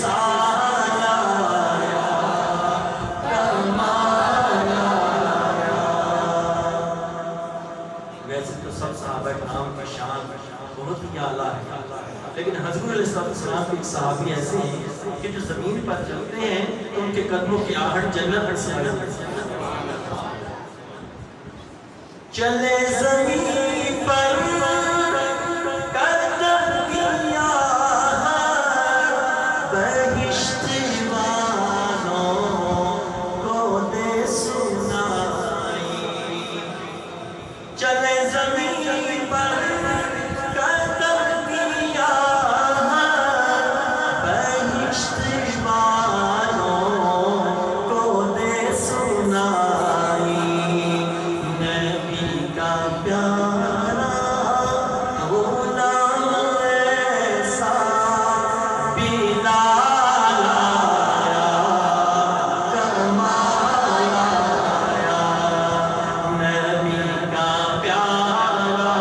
سال آیا، کمال آیا۔ ویسے تو سب صحابہ کرام کی شان بہت ہی اعلیٰ ہے، لیکن حضور علیہ السلام کے ایک صحابی ایسے ہیں کہ جو زمین پر چلتے ہیں تو ان کے قدموں کی آہٹ جنت سے آئی۔ چلے زمین پر قدم کی آہٹ، بہشت والوں کو دے سنائی۔ چلے زمین پر قدم کی آہٹ، بہشت والوں کو دے سنائی۔ نبی کا پیارا غلام ایسا بلال آیا، کمال آیا۔ نبی کا پیارا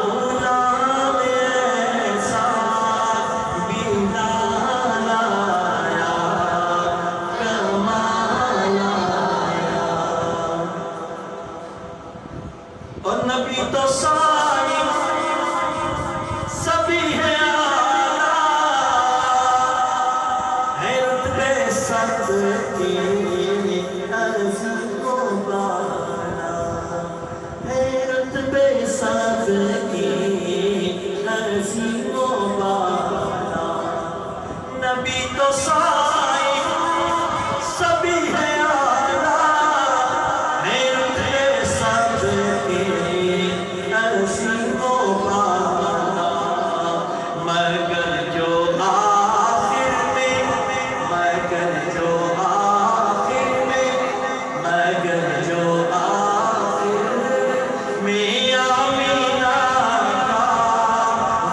غلام ایسا بلال آیا، کمال آیا۔ اور نبی تو صاحب سبھی ہے اعلیٰ، ہے رتبے سب کی عظیم و بالا، ہے رتبے سب کی عظیم و بالا۔ نبی تو صاحب سبھی ہے اعلیٰ، ہے رتبے سب کی عظیم و بالا، مگر جو آخر میں، مگر جو آخر میں، مگر جو آخر میں آمینہ کا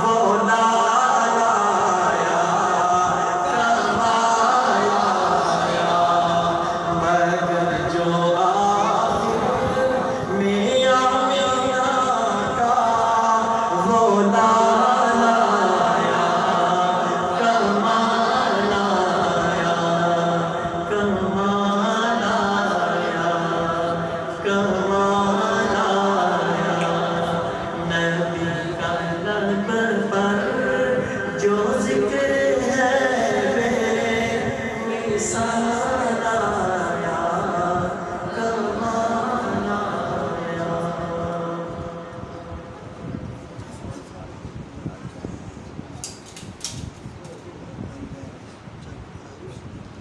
وہ لال آیا، کمال آیا۔ مگر جو آخر میں آمینہ کا وہ لال آیا، کمال آیا، کمال آیا، کمال آیا۔ نبی کا لب پر جو ذکر ہے بے مثال آیا، کمال آیا۔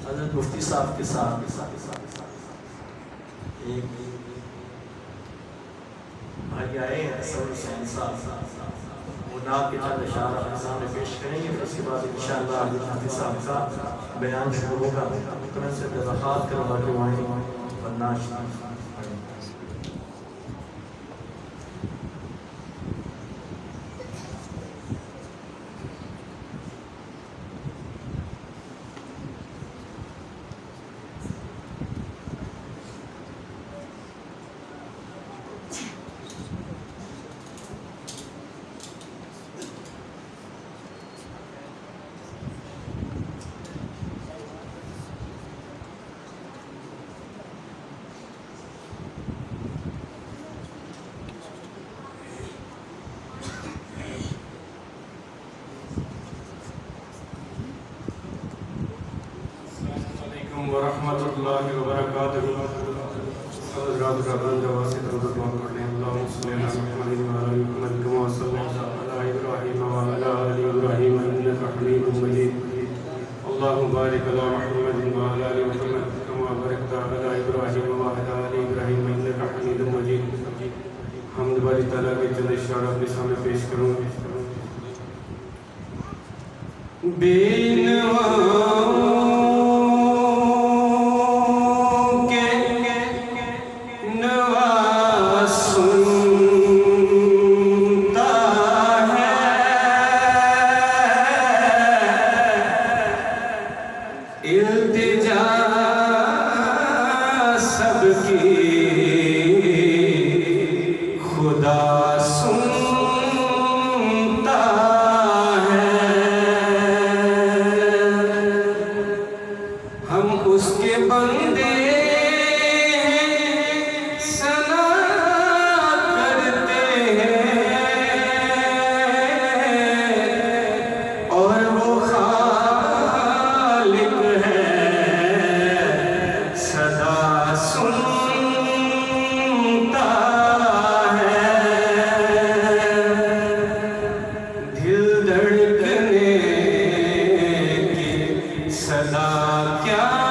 حضرت مفتی صاحب کے ساتھ ایک بھائی آئے ہیں، سر حسین صاحب، وہ نام کے چند اشعار اپنے سامنے پیش کریں گے، پھر اس کے بعد انشاءاللہ حضرت مفتی صاحب کا بیان شروع ہوگا۔ تو میں سے درخواست کروں گا کہ وہیں بدناش ورحمۃ اللہ وبرکاتہ۔ حضرات کا بند واسط حضرت محمد اللہم صلی علی محمد وعلی محمد کما صلیت علی ابراہیم وعلی آل ابراہیم انک حمید مجید۔ اللہم بارک علی محمد وعلی آل محمد کما بارکت علی ابراہیم وعلی آل ابراہیم انک حمید مجید۔ حمد باری تعالیٰ کے چند اشعار اپنے سامنے پیش کروں۔ التجا سب کی خدا سنتا ہے، صدا کیا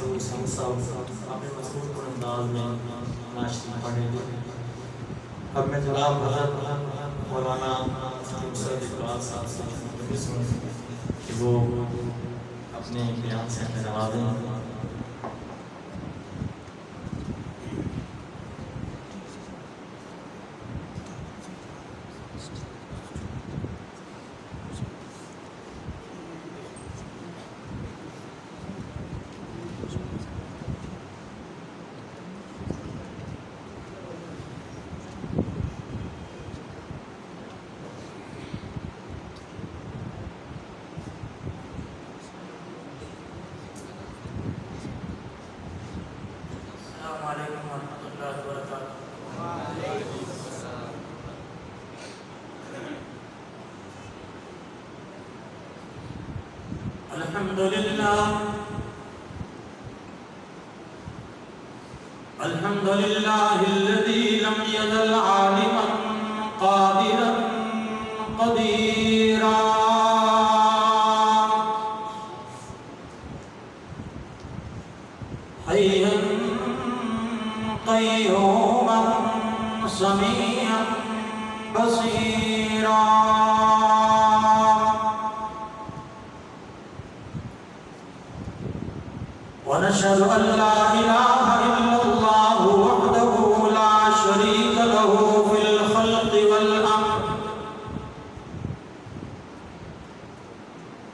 مسعود سنگھ صاحب اپنے مضمون پر انداز میں ناشتی پڑھیں گے. اب میں جناب حضرت مولانا سید اقبال صاحب سے کہ وہ اپنے بیان سے ہمیں نوازیں. الحمد لله الذي لم يزل عالما قادرا قديرا حيا قيوما سميعا بصيرا ونشهد أن لا إله إلا الله وحده لا شريك له في الخلق والأمر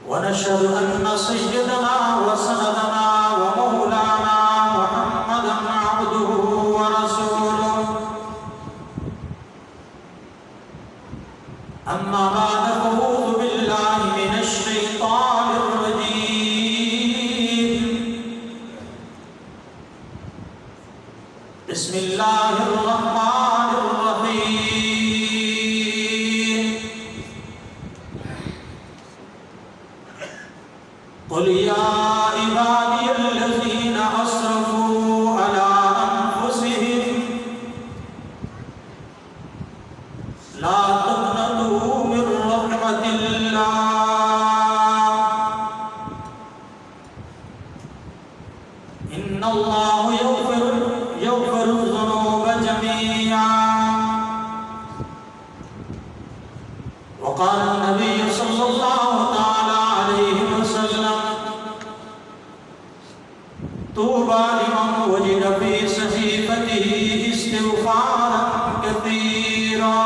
ونشهد أن سيدنا وسندنا ومولانا محمدا عبده ورسوله أما بعد فأعوذ بالله من الشيطان الرجيم بسم الله الرحمن الرحيم قل يا عبادي الذين أسرفوا على أنفسهم لا تقنطوا من رحمة الله إن الله يغفر الذنوب جميعا وقال النبي صلى الله تعالى عليه وسلم طوبى لمن وجد في صحيفته استغفارا كثيرا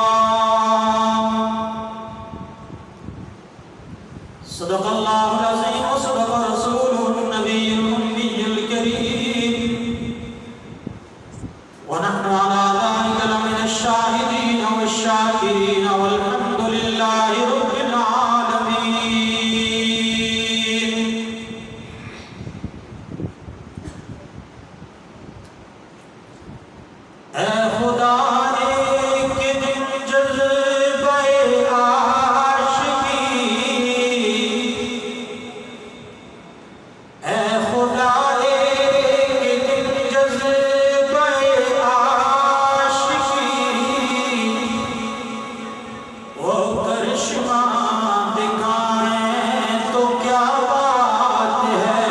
صدق الله العظيم وصدق رسوله النبي الأمي الكريم ونحن على ذلك لمن الشاهدين والشاكرين والحمد لله رب العالمين. اے خدا ایک دن جذبہ عاشقی، اے خدا ایک دن جذبہ وہ کرشمہ دکھائیں تو کیا بات ہے.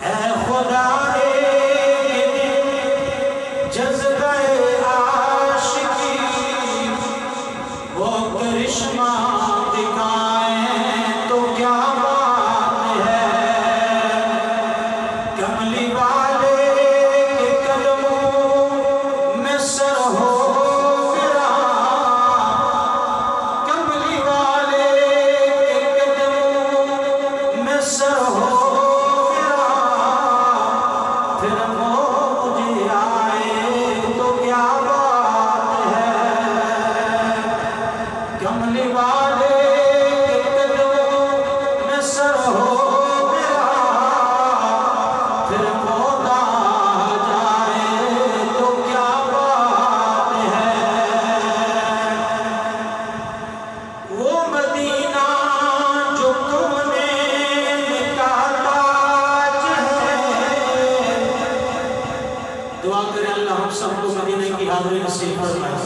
اے خدا ایک دن جذبہ عاشقی وہ کرشمہ دکھائیں تو کیا بات ہے. کملی والے کے قدموں میں سر ہو دعا کریں اللہ ہم سب کو مدینے کی حاضری نصیب فرمائے.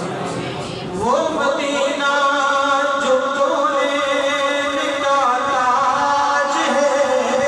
وہ مدینہ جو تو نے نکالا تاج ہے،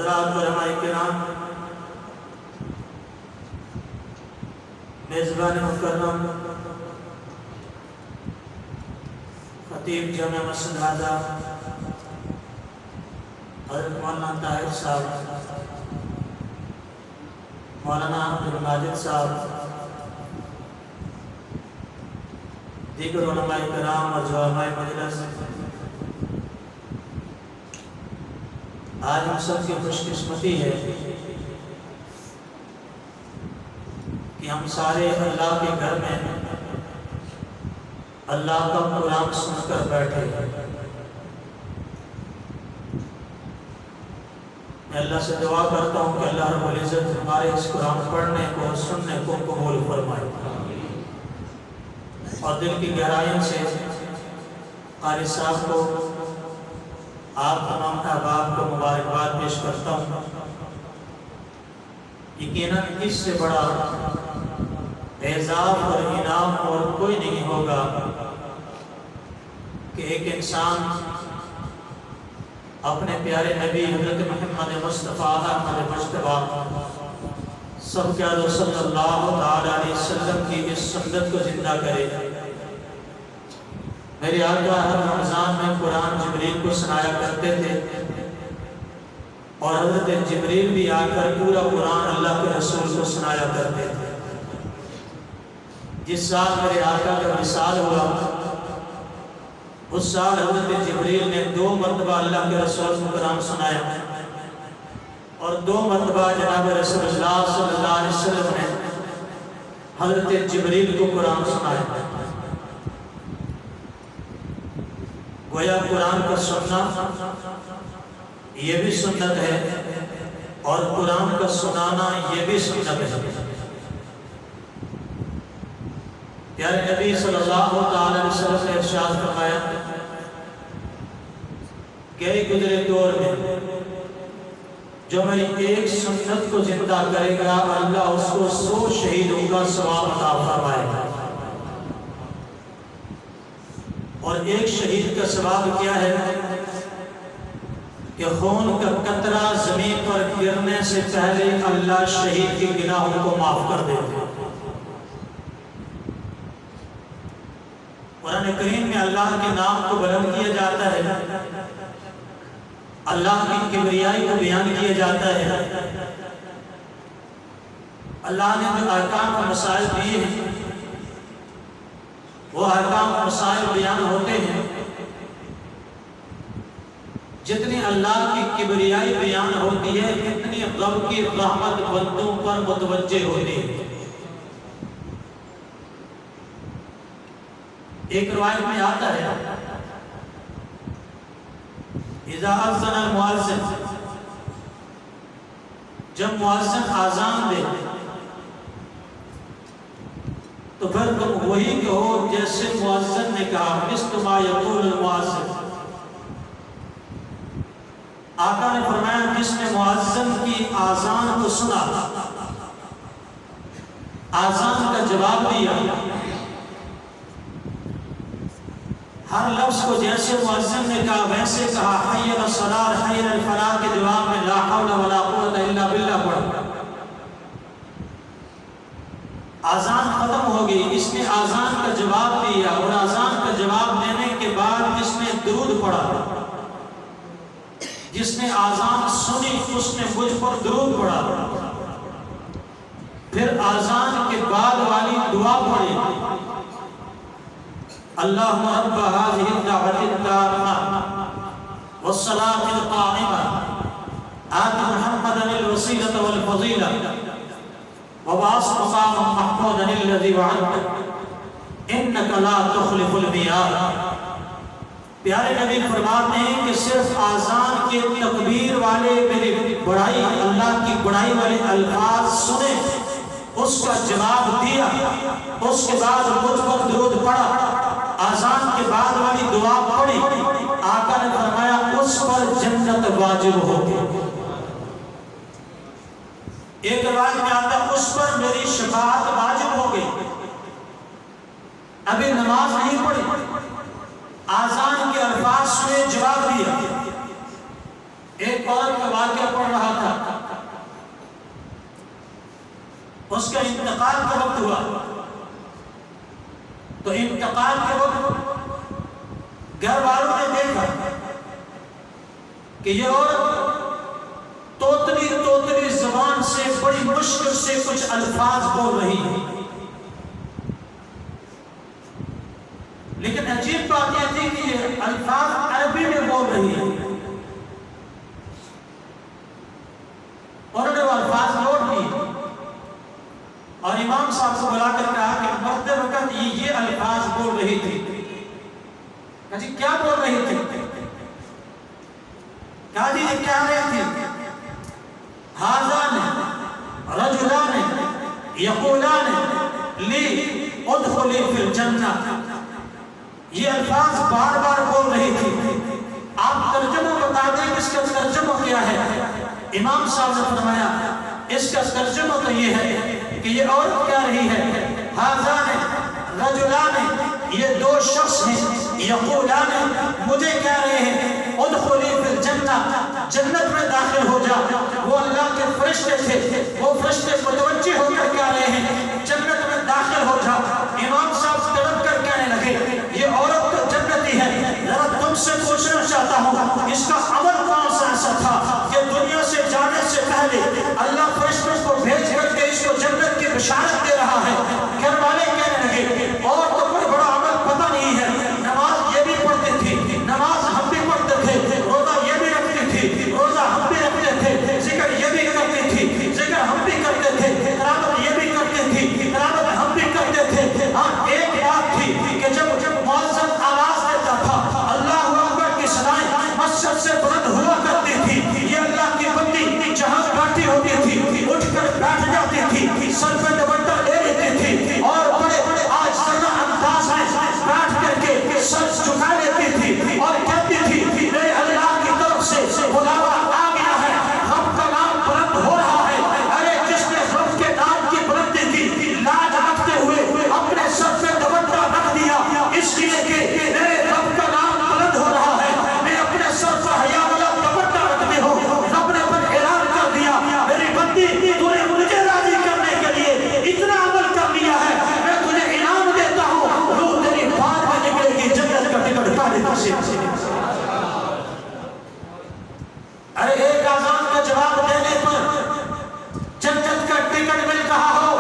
حضرات علماء کرام، میزبان مکرم خطیب جامع مسجد ہاضہ حضرت مولانا طاہر صاحب، مولانا عبدالماجد صاحب، دیگر علماء کرام اور جوامع مجلس، آج ہم سب کی خوش قسمتی ہے کہ ہم سارے اللہ کے گھر میں اللہ کا قرآن سن کر بیٹھے۔ میں اللہ سے دعا کرتا ہوں کہ اللہ رب العزت ہمارے اس قرآن پڑھنے کو سننے کو قبول فرمائے، اور دل کی گہرائیوں سے قاری صاحب کو، آپ تمام احباب کو مبارکباد پیش کرتا ہوں۔ یقیناً اس سے بڑا اعزاز اور انعام اور کوئی نہیں ہوگا کہ ایک انسان اپنے پیارے نبی حضرت محمد مصطفیٰ احمد مجتبیٰ صلی اللہ علیہ وسلم کی اس سنت کو زندہ کرے۔ میرے آقا ہر رمضان میں قرآن جبریل کو سنایا کرتے تھے، اور حضرت جبریل بھی آ کر پورا قرآن اللہ کے رسول کو سنایا کرتے تھے۔ جس سال میرے آقا کا وصال ہوا، اس سال حضرت جبریل نے 2 مرتبہ اللہ کے رسول کو قرآن سنایا، اور 2 مرتبہ جناب رسول اللہ صلی اللہ علیہ وسلم نے حضرت جبریل کو قرآن سنایا۔ گویا قرآن کا سننا یہ بھی سنت ہے، اور قرآن کا سنانا یہ بھی سنت ہے۔ پیارے نبی صلی اللہ علیہ وسلم نے ارشاد فرمایا کہ گزرے دور میں جو میری ایک سنت کو زندہ کرے گا، اللہ اس کو 100 شہیدوں کا ثواب عطا فرمائے گا۔ اور ایک شہید کا ثواب کیا ہے کہ خون کا قطرہ زمین پر گرنے سے پہلے اللہ شہید کے گناہوں کو معاف کر دیتے ہیں۔ قرآن کریم میں اللہ کے نام کو بلند کیا جاتا ہے، اللہ کی کبریائی کو بیان کیا جاتا ہے۔ اللہ نے جو احکام و مسائل دیے ہیں، وہ احکام و مسائل بیان ہوتے ہیں۔ جتنی اللہ کی کبریائی بیان ہوتی ہے، اتنی رب کی رحمت بندوں پر متوجہ ہوتی ہے۔ ایک روایت میں آتا ہے، اذا اذن المؤذن، جب مؤذن آذان دے تو پھر تم وہی کہو جیسے مؤذن نے کہا، مثل ما یقول المؤذن۔ آقا نے فرمایا جس نے مؤذن کی آذان کو سنا، آذان کا جواب دیا، ہر لفظ کو جیسے مؤذن نے کہا ویسے کہا، حی علی الصلاۃ حی علی الفلاح کے جواب میں لا حول ولا قوت الا باللہ پڑھا۔ آذان ختم ہو گئی، اس نے آذان کا جواب دیا، اور آذان کا جواب دینے کے بعد اس نے درود پڑھا۔ جس نے آذان سنی اس نے مجھ پر درود پڑھا۔ پھر آذان کے بعد والی دعا پڑھی، اللہم رب هذه الدعوة التامة والصلاة القائمة آت محمدا الوسيلة والفضيلة وبعث مقاما محمودا الذي وعدته إنك لا تخلف الميعاد۔ پیارے نبی فرماتے ہیں کہ صرف آذان کے تکبیر والے میری بڑائی، اللہ کی بڑائی والے الفاظ سنے، اس کا جواب دیا، اس کے بعد مجھ پر درود پڑھا، آذان کے بعد والی دعا پڑھی، آقا نے فرمایا اس پر جنت واجب ہوگی۔ ایک روایت میں آتا ہے اس پر میری شفاعت واجب ہو گئی۔ ابھی نماز نہیں پڑھی، آذان کے الفاظ سنے، جواب دیا۔ ایک عورت کا واقعہ پڑھ رہا تھا، اس کا انتقال کا وقت ہوا، تو انتقال کے وقت گھر والوں نے دیکھا کہ یہ عورت توتلی زبان سے بڑی مشکل سے کچھ الفاظ بول رہی ہے، لیکن عجیب بات یہ تھی کہ یہ الفاظ عربی میں بول رہی ہے۔ انہوں نے وہ الفاظ نوٹ کیے اور امام صاحب کو بلا کر کہا کہ مرتے وقت یہ الفاظ بول رہی تھی۔ کہا جی کیا بول رہی تھی؟ کہا جی یہ کیا رہی تھی؟ ہذان رجلان یقولان لی ادخلی فی الجنہ، یہ الفاظ بار بار بول رہی تھی۔ آپ ترجمہ بتا دیں اس کا ترجمہ کیا ہے؟ امام صاحب نے فرمایا اس کا ترجمہ تو یہ ہے کہ یہ عورت کہہ رہی ہے ہذان رجلان، یہ دو شخص ہیں، یقولان مجھے کہہ رہے ہیں ادخلی فی الجنہ، جنت میں داخل ہو جا۔ وہ اللہ کے فرشتے تھے، وہ فرشتے متوجہ ہو کر کہہ رہے ہیں جنت میں داخل ہو جا۔ امام صاحب تڑپ کر کہنے لگے یہ عورت تو جنتی ہے، ذرا تم سے پوچھنا چاہتا ہوں اس کا عمل کون سا ایسا تھا کہ دنیا سے جانے سے پہلے اللہ فرشتوں کو بھیج کر کے اس کو جنت کی بشارت دے رہا ہے۔ گھر والے کہنے لگے اور تو کوئی بڑا عمل پتہ نہیں ہے، نماز یہ بھی پڑھتی تھی، نماز ہم بھی پڑھتے تھے، روزہ یہ بھی رکھتی تھی، روزہ ہم بھی رکھتے تھے، ذکر یہ بھی کرتی تھی، ذکر ہم بھی کرتے تھے، قرابت یہ بھی کرتی تھی، قرابت ہم بھی کرتے تھے۔ ہاں ایک بات تھی کہ جب مؤذن آواز دیتا تھا اللہ اکبر کی صدائیں مسجد سے بلند ہوا کرتی تھی، یہ اللہ کی بندی جہاں بیٹھی ہوتی تھی اٹھ کر بیٹھ جاتی تھی، سر پہ دوپٹہ لے لیتی تھی اور بڑے بڑے آج سرا انداز ہے بیٹھ کر کے سر جھکا لیتی تھی اور کہتی تھی میرے اللہ کی طرف سے بلاوا آ گیا ہے، رب کا نام بلند ہو رہا ہے۔ ارے جس نے رب کے نام کی بلندی کی لاج رکھتے ہوئے اپنے سر پہ دوپٹہ رکھ دیا اس لیے کہ میرے رب کا نام بلند ہو رہا ہے، میں اپنے سر پر حیا والا دوپٹہ رکھتے ہوں، رب نے پر اعلان کر دیا میری بندی تو نے مجھے راضی کرنے کے لیے اتنا عمل کر لیا ہے، میں تجھے انعام دیتا ہوں، روح تیری بعد میں نکلے گی جنت کا ٹکٹ پانے سے۔ ارے ایک آزان کا جواب دینے پر جنت کا ٹکٹ مل رہا ہو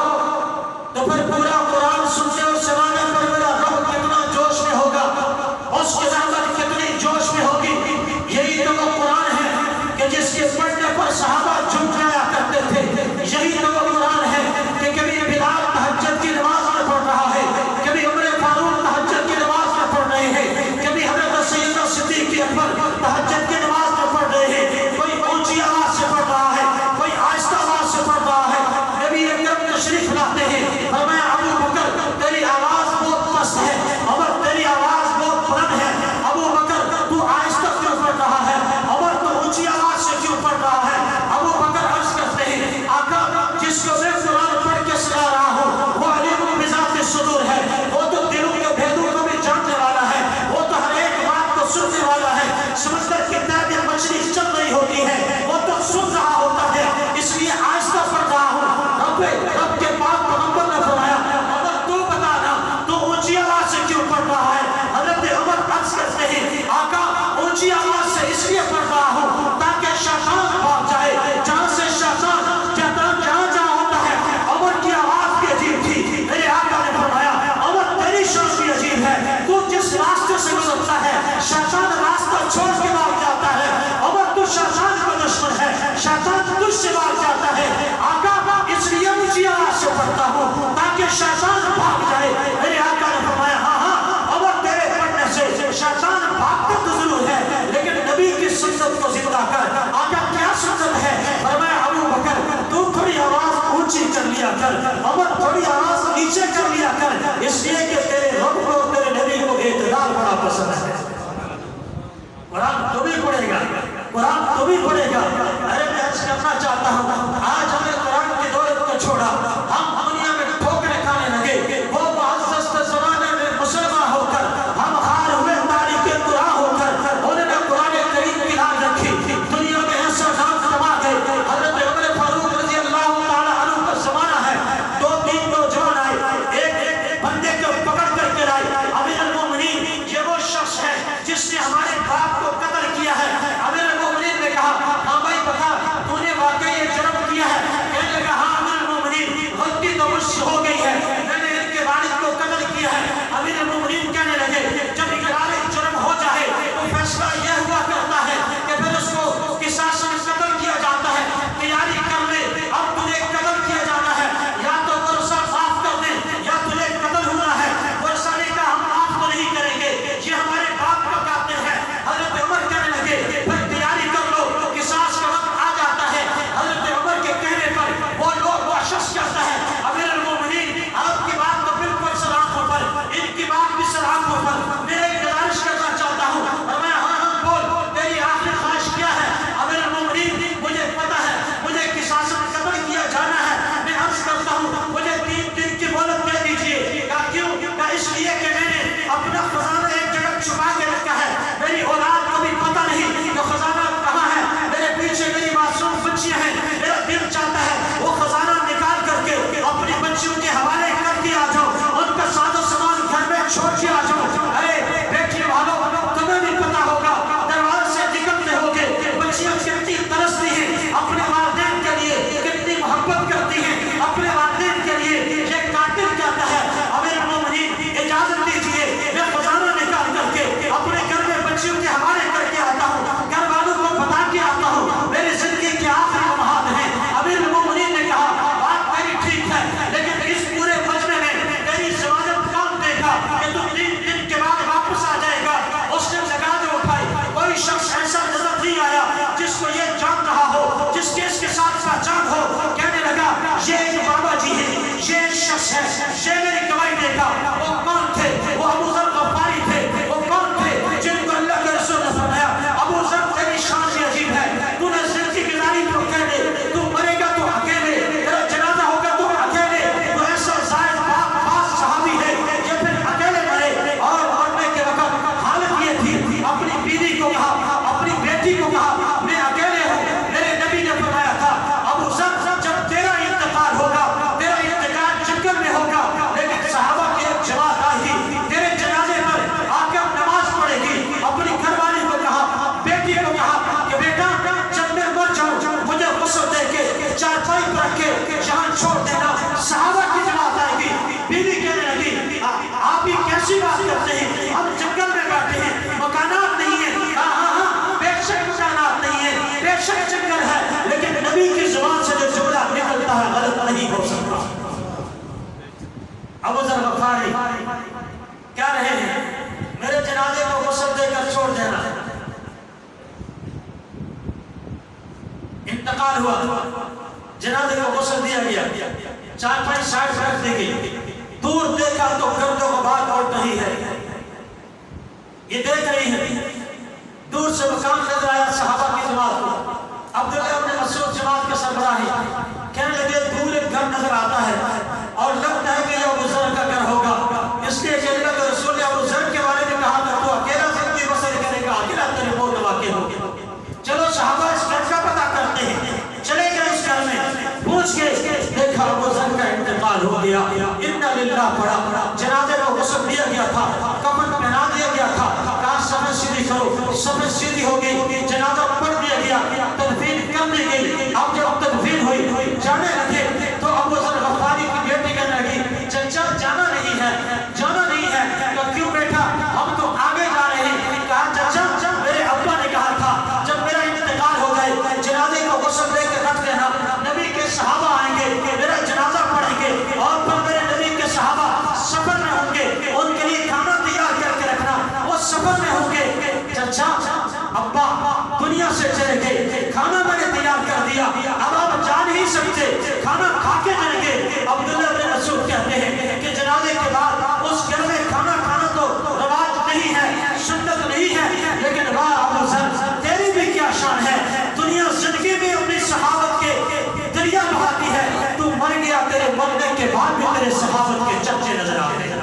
تو پھر پورا قرآن سننے اور سنانے پر میرا روح کتنا جوش میں ہوگا، اس کی رحمت کتنی جوش میں ہوگی۔ یہی تو وہ قرآن ہے کہ جس کے پڑھنے پر صحابہ جھک جایا کرتے تھے، یہی تو وہ قرآن ہے کہ کبھی بلال تہجد کی نماز میں پڑھ رہا ہے، کبھی عمر فاروق تہجد کی نماز میں پڑھ رہے ہیں، کبھی حضرت سیدنا صدیق اکبر تہجد کی نماز میں پڑھ رہے ہیں، کوئی اونچی آواز سے پڑھ رہا ہے، کوئی آہستہ آواز سے پڑھ رہا ہے۔ نبی اکرم تشریف لاتے ہیں، فرمایا ابو بکر تیری آواز بہت پست ہے، عمر تیری آواز بہت بلند ہے، ابو بکر تو آہستہ کیوں پڑھ رہا ہے، عمر تو اونچی آواز سے کیوں پڑھ رہا ہے؟ ابو بکر عرض کرتے ہیں آقا جس کو میں قرآن پڑھ کے سنا رہا ہوں وہ علیم بذات الصدور ہے، وہ تو دلوں کے بھیدوں کو بھی جاننے والا ہے، وہ تو ہر ایک بات کو سننے والا ہے، سمندر کی تہہ میں مچھلی چل رہی ہوتی ہے وہ تو سن رہا ہوتا ہے، اس لیے آہستہ پڑھ رہا ہوں۔ رب کے پاک پیغمبر نے فرمایا اگر تو بتا نا تو اونچی آواز سے کیوں پڑھ رہا ہے؟ حضرت عمر عرض کرتے ہیں آقا اونچی آواز سے اس لیے پڑھ رہا ہوں تاکہ شیطان بھاگ جائے، جہاں سے شیطان جہاں ہوتا ہے۔ عمر کی آواز بھی عجیب تھی، میرے آقا نے فرمایا عمر تیری شان بھی عجیب ہے، تو جس راستے سے گزرتا ہے شیطان راستہ چھوڑ کے بھاگ جاتا ہے، عمر تو شیطان کا دشمن ہے، شیطان تجھ سے بھاگ جاتا ہے، آقا اس لیے اونچی آواز سے پڑھتا ہوں تاکہ شیطان بھاگ جائے۔ میرے آقا نے فرمایا ہاں عمر تیرے پڑھنے سے شیطان بھاگتا تو ضرور ہے لیکن نبی کی سنت کو زندہ کر۔ آقا کیا سنت ہے؟ فرمایا ابو بکر تو تھوڑی آواز اونچی کر لیا کر، عمر تھوڑی آواز نیچے کر لیا کر، اس لیے کہ تیرے رب کو اور تیرے نبی کو اعتدال بڑا پسند ہے۔ قرآن تو بھی پڑھے گا، قرآن تو بھی پڑھے گا۔ ارے میں عرض کرنا چاہتا ہوں آج ہمیں قرآن کی دولت کو چھوڑا، ہم دنیا میں ٹھوکریں کھانے لگے، گا وہ کون تھے؟ وہ ابو ذر غفاری تھے۔ وہ کون تھے جن کو اللہ کے رسول نے فرمایا ابو ذر تیری شان بھی عجیب ہے، تو نے زندگی گزاری تو اکیلے، تو مرے گا تو اکیلے، تیرا جنازہ ہوگا تو اکیلے، تو ایسا زائد پاک صحابی ہے کہ پھر اکیلے مرے۔ اور مرنے کے وقت حالت یہ تھی، اپنی بیوی کو کہا، اپنی بیٹی کو کہا میں اکیلے ہوں۔ میرے نبی نے فرمایا تھا ابو ذر جب تیرا انتقال ہوگا، تیرا انتقال جنگل میں ہوگا، لیکن صحابہ کی ایک جماعت آئے گی تیرے جنازے پر آ کر نماز پڑھے گی۔ اپنی گھر والی کو کہا، بیٹی کو کہا کہ بیٹا جب میں مر جاؤں مجھے غسل دے کے چارپائی پر رکھ کے جہاں چھوڑ دینا۔ صحابہ کی جماعت آئے گی، بیوی کہنے لگی آپ ہی کیسی بات کرتے ہیں، ہم جنگل میں بیٹھے ہیں، مکانات نہیں ہیں۔ ہاں بے شک مکانات نہیں ہیں، بے شک جنگل ہے، لیکن نبی کی زبان سے جو جملہ نکلتا ہے غلط نہیں ہو سکتا۔ ابو ذر غفاری کیا رہے ہیں میرے جنازے کو غسل دے کر چھوڑ دینا۔ انتقال ہوا، جنازے کو غسل دیا گیا، چارپائی سائڈ رکھ دی گئی، دور دیکھا تو گرد و غبار اڑ رہی ہے، یہ دیکھ رہی ہے، دور سے مکان نظر آیا صحابہ کی جماعت کو، عبداللہ بن مسعود جماعت کے سربراہ کہنے لگے دور ایک گھر نظر آتا ہے اور لگتا ہے کہ یہ ابو ذر کا گھر ہوگا، اس لیے کہ اللہ کے رسول نے ابو ذر کے بارے میں کہا تھا تو اکیلا زندگی بسر کرے گا، اکیلا تیرے موت واقع ہوگا۔ چلو صحابہ اس گھر کا پتہ کرتے ہیں، چلے گئے اس گھر میں، پوچھ کے دیکھا ابو ذر کا انتقال ہو گیا، انا للہ پڑا، جنازے کو غسل دیا گیا تھا، کفن پہنا دیا گیا تھا، کہا صفحہ سیدھی کرو، صفحہ سیدھی ہو گئی، جنازہ پڑھ دیا گیا، تدفین کر دی گئی۔ اب جب تدفین ہوئی جانے لگے تو ابو ذر غفاری کی بیٹی کہنے لگی چچا جانا نہیں ہے، جانا نہیں ہے۔ کہا کیوں بیٹا ہم تو آگے جا رہے ہیں۔ کہا چچا میرے ابا نے کہا تھا جب میرا انتقال ہو گئے جنازے کو غسل دے کے رکھ دینا، نبی کے صحابہ آئیں گے میرا جنازہ پڑھیں گے اور پھر میرے نبی کے صحابہ سفر میں ہوں گے، ان کے لیے کھانا تیار کر کے رکھنا، وہ سفر میں ہوں گے۔ چچا ابا دنیا سے چلے گئے، کھانا میں نے تیار کر دیا، اب آپ جا نہیں سکتے، کھانا کھا کے جائیں گے۔ عبداللہ بن مسعود کہتے ہیں کہ جنازے کے بعد اس گھر میں کھانا کھانا تو رواج نہیں ہے، سنت نہیں ہے، لیکن واہ ابو ذر تیری بھی کیا شان ہے، دنیا زندگی میں اپنی صحابت کے دریا بہاتی ہے، تو مر گیا تیرے مرنے کے بعد بھی تیرے صحابت کے چرچے نظر آتے ہیں۔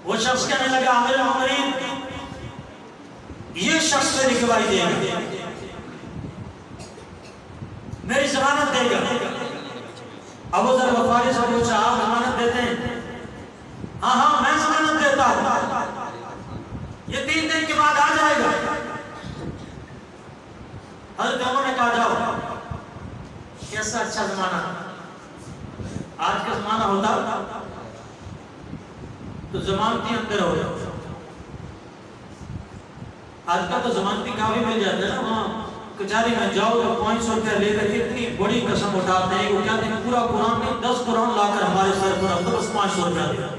وہ شخص کہنے لگا امیر المومنین یہ شخص میری گواہی دے گا، میری ضمانت دے گا۔ ابو ذر غفاری سے پوچھا آپ ضمانت دیتے ہیں؟ ہاں میں ضمانت دیتا ہوں، یہ 3 دن کے بعد آ جائے گا۔ حضرت عمر نے کہا جاؤ، کیسا اچھا زمانہ، آج کا زمانہ ہوتا تو ضمانتی اندر ہو جاتا، آج کا تو ضمانتی کافی مل جاتا ہے نا، وہاں کچہری میں جاؤ تو 500 روپیہ لے کر اتنی بڑی قسم اٹھاتے ہیں، وہ کہتے ہیں پورا قرآن نہیں 10 قرآن لا کر ہمارے سر پر رکھ دو بس 500 روپیہ دے۔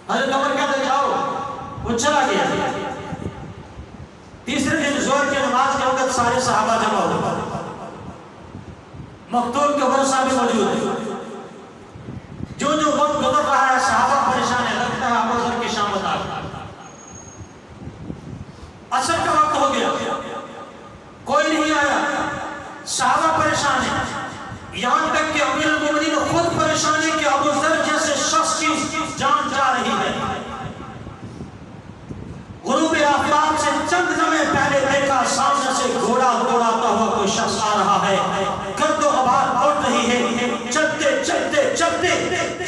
حضرت عمر کہتے جاؤ، وہ چلا گیا۔ تیسرے دن ظہر کی نماز کے وقت سارے صحابہ جمع ہوئے، مقتول کے ورثہ بھی موجود ہیں، جو وقت گزر رہا ہے صحابہ پریشان ہے، لگتا ہے ابو ذر کی شامت آ گئی، عصر کا وقت ہو گیا، کوئی نہیں آیا، صحابہ پریشان ہیں، یہاں تک کہ امیر المومنین خود پریشان ہے کہ ابو ذر جیسے شخص کی جان جا رہی ہے۔ غروب آفتاب سے چند لمحے پہلے دیکھا سامنے سے گھوڑا دوڑاتا ہوا کوئی شخص آ رہا ہے، گرد و غبار اڑ رہی ہے، چلتے چلتے چلتے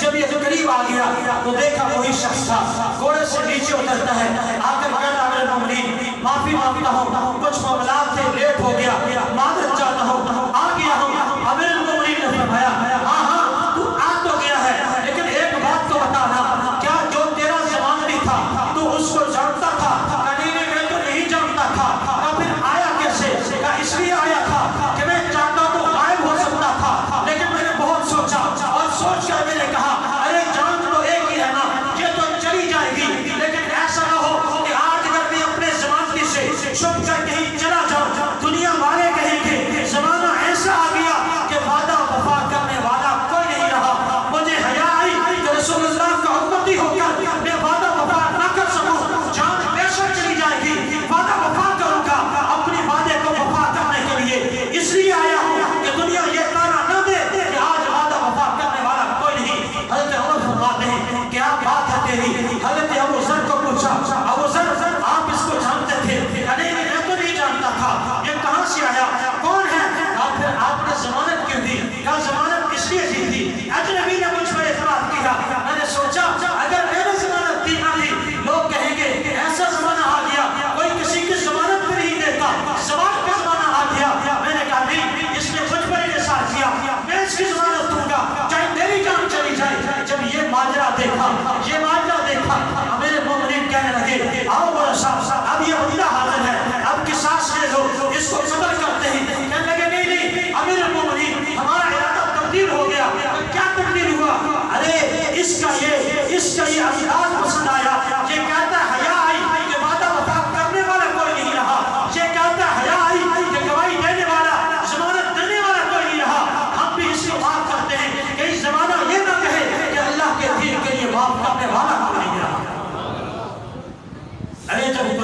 جب یہ قریب آ گیا تو دیکھا وہی شخص تھا، گھوڑے سے نیچے اترتا ہے، آ کر کہتا امیر المومنین معافی مانگتا ہوں، کچھ معاملات سے لیٹ ہو گیا، معذرت چاہتا ہوں، آ گیا ہوں۔ امیر المومنین نے فرمایا ہاں تو آ تو گیا ہے، لیکن ایک بات تو بتانا، کیا جو تیرا ضمانتی تھا تو اس کو جانتا تھا؟ میں تو نہیں جانتا تھا۔ پھر آیا کیسے؟ اس لیے آیا تھا کہ میں چاہتا تو غائب ہو سکتا تھا، لیکن میں نے بہت سوچا اور سوچ کر میں نے کہا ارے جان تو ایک ہی ہے نا، یہ تو چلی جائے گی، لیکن ایسا نہ ہو کہ آج اگر میں اپنے ضمانتی سے چھپ کر کہیں چلا جاؤں، دنیا والے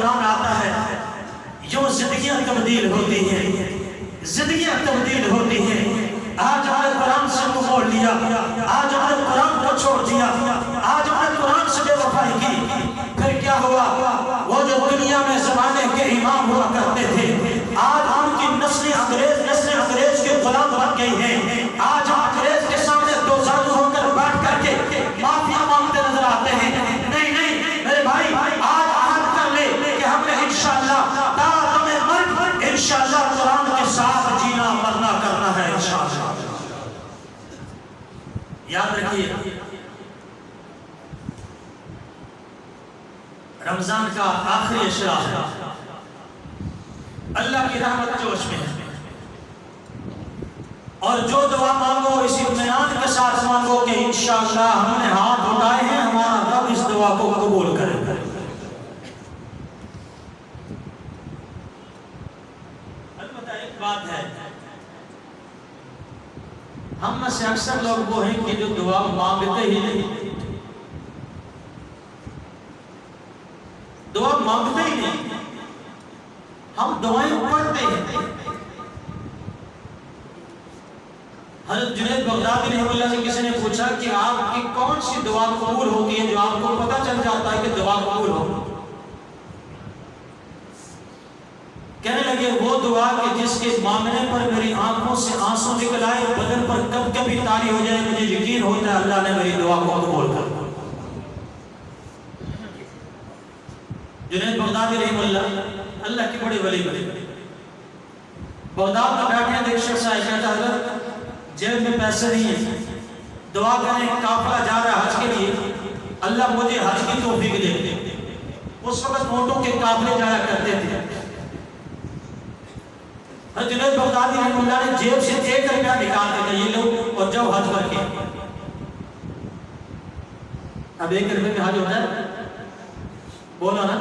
قرآن آتا ہے یوں زندگیاں تبدیل ہوتی ہیں، زندگیاں تبدیل ہوتی ہیں۔ آج ہم نے قرآن سے منہ موڑ لیا، آج ہم نے قرآن کو چھوڑ دیا، آج ہم نے قرآن سے بے وفائی کی، پھر کیا ہوا؟ وہ جو دنیا میں زمانے کے امام ہوا کرتے تھے آج ان کی نسل انگریز کے غلام بن گئی ہیں۔ آج ہم انگریز کے سامنے دو زانو ہو کر بیٹھ کر کے معافیا مانگتے نظر آتے ہیں۔ نہیں نہیں میرے بھائی، آج عہد کر لے کہ ہم نے انشاءاللہ تا دم مرگ انشاءاللہ قرآن کے ساتھ جینا مرنا کرنا ہے انشاءاللہ۔ یاد رکھیے رمضان کا آخری اشرا ہے، اللہ کی رحمت جوش میں ہے، اور جو دعا مانگو اس اطمینان کے ساتھ مانگو کہ انشاءاللہ ہم نے ہاتھ اٹھائے ہیں، ہمارا رب اس دعا کو قبول کرے گا۔ البتہ ایک بات ہے، ہم میں سے اکثر لوگ وہ ہیں کہ جو دعا مانگتے ہی نہیں، دعا مانگتے ہی نہیں، ہم دعائیں پڑھتے ہیں۔ حضرت جنید بغدادی رحمہ اللہ سے کسی نے پوچھا کہ آپ کی کون سی دعا قبول ہوتی ہے جو آپ کو پتہ چل جاتا ہے کہ دعا قبول ہو؟ کہنے لگے وہ دعا کہ جس کے مانگنے پر میری آنکھوں سے آنسو نکل آئے، بدن پر کب کبھی تاری ہو جائے، مجھے یقین ہوتا ہے اللہ نے میری دعا کو قبول کر دیا۔ جنید بغدادی رحمہ اللہ کی بڑی ولی بغداد میں بیٹھے ہیں، ایک شخص آئے کہتا ہے حضرت جیب میں پیسے نہیں ہیں، دعا کریں، قافلہ جا رہا ہے حج کے لیے، اللہ مجھے حج کی توفیق دے۔ اس وقت نوٹوں کے قافلے جایا کرتے تھے۔ جنید بغدادی رحمہ اللہ نے جیب سے 1 روپیہ نکال کے یہ لو اور جاؤ حج کر کے۔ اب 1 روپے میں حج ہوتا ہے؟ بولا نا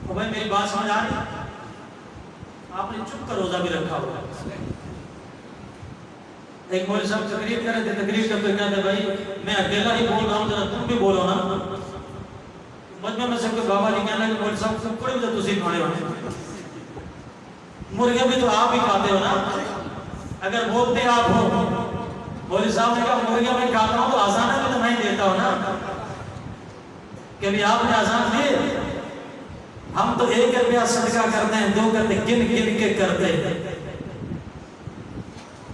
تو بھائی میری بات سمجھ آ رہی؟ آپ نے چپ کر روزہ بھی رکھا ہوا۔ ایک مولوی صاحب تقریر کر رہے تھے، تقریر کرتے کہتے بھائی میں اکیلا ہی بول رہا ہوں، ذرا تم بھی بولو نا۔ مجمع میں سب کے بابا جی کہنے لگے مولوی صاحب سب بڑے بھی تسی کھانے والے، مرغے بھی تو آپ ہی کھاتے ہو نا، اگر بولتے آپ ہو۔ مولوی صاحب نے کہا مرغے میں کھاتا ہوں تو آزانہ بھی تو میں دیتا ہوں نا، کہ بھی آپ نے آزان دیے، ہم تو 1 روپیہ صدقہ کرتے ہیں، 2 کرتے گن گن کے کرتے ہیں۔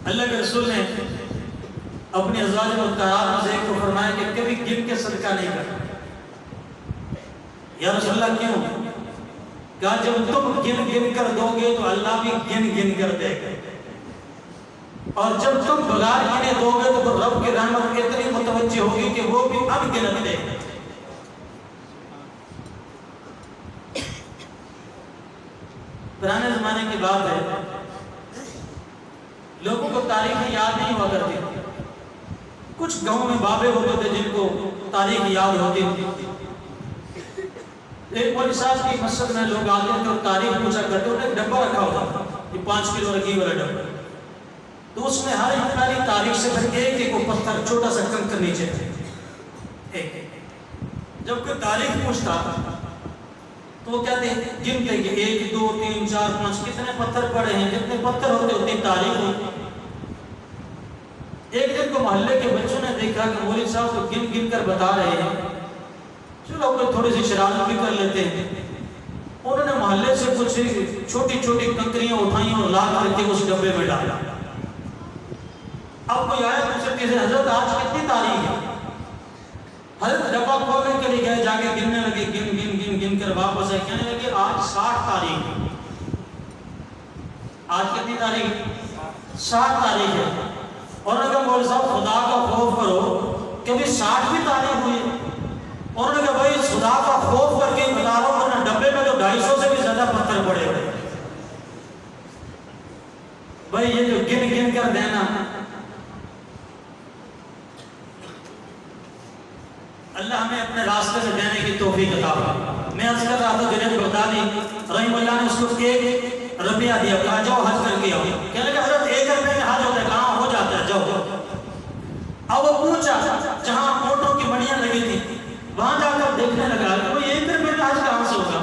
اللہ کے رسول نے اپنی ازواج مطہرات میں سے ایک کو فرمایا کہ کبھی گن کے صدقہ نہیں کرنا۔ یا رسول اللہ کیوں؟ کہا جب تم گن گن کر دو گے تو اللہ بھی گن گن کر دے گا، اور جب تم بغیر گنے دو گے تو رب کی رحمت اتنی متوجہ ہوگی کہ وہ بھی اب گنت دے گا۔ پرانے زمانے کی بات ہے، لوگوں کو تاریخ یاد نہیں ہوا کرتی، کچھ گاؤں میں بابے ہوتے تھے جن کو تاریخ یاد ہوتی تھی۔ ایک مولوی صاحب کی مسجد میں لوگ آتے تھے اور تاریخ پوچھا کرتے، انہیں ایک ڈبہ رکھا ہوتا تھا، یہ 5 کلو رکھی والا ڈبہ، تو اس میں ہر ایک پہلی تاریخ سے پھر ایک وہ پتھر چھوٹا سا کنکر نیچے تھے۔ جب کوئی تاریخ پوچھتا تو وہ کہتے ہیں گنتے کہ 1 2 3 4 5 کتنے پتھر پڑے ہیں، جتنے پتھر ہوتے اتنی تاریخ ہوتی۔ ایک دن کو محلے کے بچوں نے دیکھا کہ مولوی صاحب تو گن گن کر بتا رہے ہیں، چلو کوئی تھوڑی سی شرارت بھی کر لیتے ہیں۔ انہوں نے محلے سے کچھ چھوٹی چھوٹی کنکریاں اٹھائیں اور لا کر کے اس ڈبے میں ڈالا۔ اب کوئی آیا پوچھا کہ حضرت آج کتنی تاریخ ہے؟ حضرت ڈبہ کھولنے کے لیے گئے، جا کے گننے لگے، گن گن گن گن کر واپس آئے، کہنے لگے آج 60 تاریخ ہے۔ آج کتنی تاریخ؟ 60 تاریخ ہے۔ اور اگر مولوی صاحب خدا کا خوف کرو کبھی 60 بھی تاریخ ہوئی؟ اور اگر بھائی خدا کا خوف کر کے بتا رہا ہوں، ورنہ ڈبے میں تو 250 سے بھی زیادہ پتھر پڑے ہوئے۔ بھائی یہ جو گن گن کر دینا، اللہ ہمیں اپنے راستے سے دینے کی توفیق عطا فرمائے۔ میں عرض کر رہا تھا جنید بغدادی رحمہ اللہ نے اس کو 1 روپیہ دیا، کہا جاؤ حج کر کے آؤ۔ کہنے لگا حضرت 1 روپے میں حج ہوتا ہے؟ کہاں ہو جاتا ہے، جاؤ۔ اب وہ پوچھا جہاں نوٹوں کی منڈیاں لگی تھی، وہاں جا کر دیکھنے لگا کہ 1 روپے میں حج کہاں سے ہوگا؟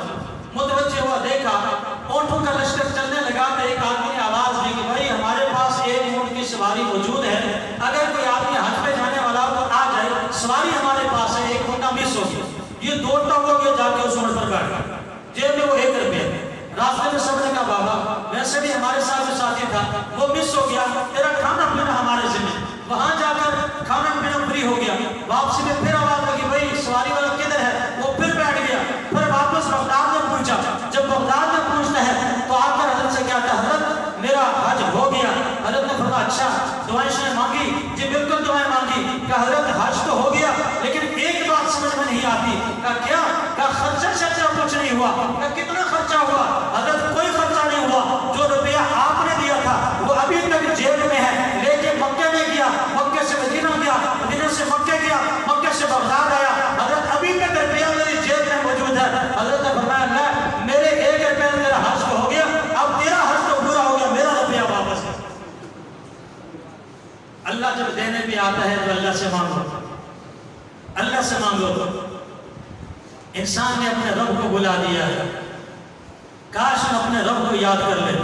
ہمارے ساتھ ساتھی تھا وہ مس ہو گیا، تیرا کھانا پینا ہمارے ذمہ، وہاں جا کر کھانا پینا فری ہو گیا، واپسی میں پھر آواز لگی بھائی سواری والا کدھر ہے، وہ پھر بیٹھ گیا، پھر واپس بغداد میں پہنچا، جب بغداد میں پہنچتا ہے تو آ کر حضرت سے کہتا ہے حضرت میرا حج ہو گیا۔ حضرت نے فرمایا اچھا دعائیں شائیں مانگی؟ جی بالکل دعائیں مانگی۔ کہا حضرت حج تو ہو گیا لیکن ایک بات سمجھ میں نہیں آتی۔ کہا کیا؟ کہا خرچہ شرچہ کچھ نہیں ہوا۔ کہا کتنا خرچہ ہوا؟ حضرت کوئی خرچہ نہیں ہوا، جو روپیہ آپ نے دیا تھا وہ ابھی تک جیب میں ہے، لے کے مکے میں گیا، مکے سے مدینہ گیا، مدینہ سے مکے گیا، مکے سے بغداد آیا، حضرت ابھی تک روپیہ میری جیب میں موجود ہے۔ حضرت نے فرمایا اللہ میرے ایک روپیہ تیرا حج تو ہو گیا، اب تیرا حج تو پورا ہو گیا، میرا روپیہ واپس ہے۔ اللہ جب دینے پہ آتا ہے تو اللہ سے مانگو، اللہ سے مانگو۔ انسان نے اپنے رب کو بلا دیا ہے، کاش ہم اپنے رب کو یاد کر لیں۔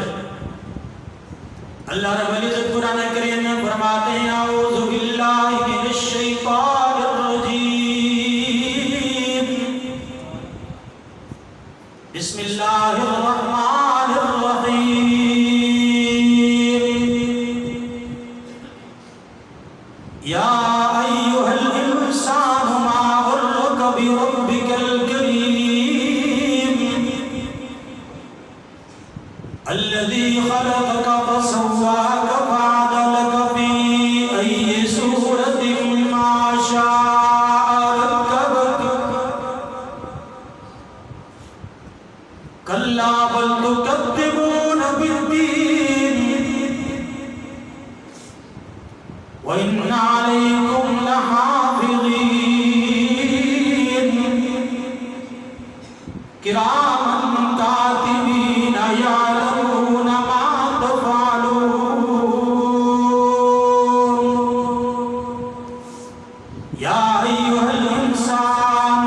اللہ رب العزت قرآن کریم میں فرماتے ہیں اعوذ باللہ من الشیطان الرجیم، بسم اللہ الرحمن الرحیم، یا ایھا الانسان ما غرک بربک الکریم الذی خلقک فسواک فعدلک فی ای صورت ما شاء رکبک کلا بل تکذبون بالدین وَإِنَّ عَلَيْكُمْ لَحَافِظِينَ كِرَامًا كَاتِبِينَ يَعْلَمُونَ مَا تَفْعَلُونَ یا ایھا الانسان،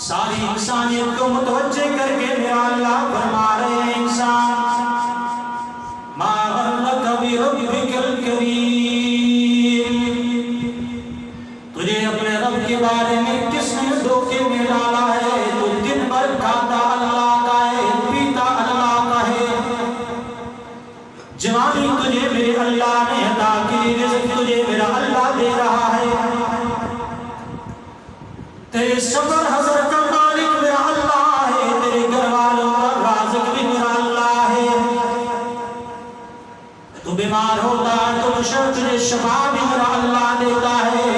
ساری انسانیت کو متوجہ کر کے میرا اللہ فرما رہے ہیں انسان ما غرک بربک الکریم، تجھے اپنے رب کے بارے میں کس نے دھوکے میں ڈالا ہے؟ تو دن بھر کھاتا اللہ کا ہے، پیتا اللہ کا ہے، جوانی تجھے میرے اللہ نے عطا کی، رزق تجھے میرا اللہ دے رہا ہے، تیرے سفر حضر کا مالک میرا اللہ ہے، تیرے گھر والوں کا رازق بھی میرا اللہ ہے، تو بیمار ہوتا ہے تو تجھے شفا بھی میرا اللہ دیتا ہے،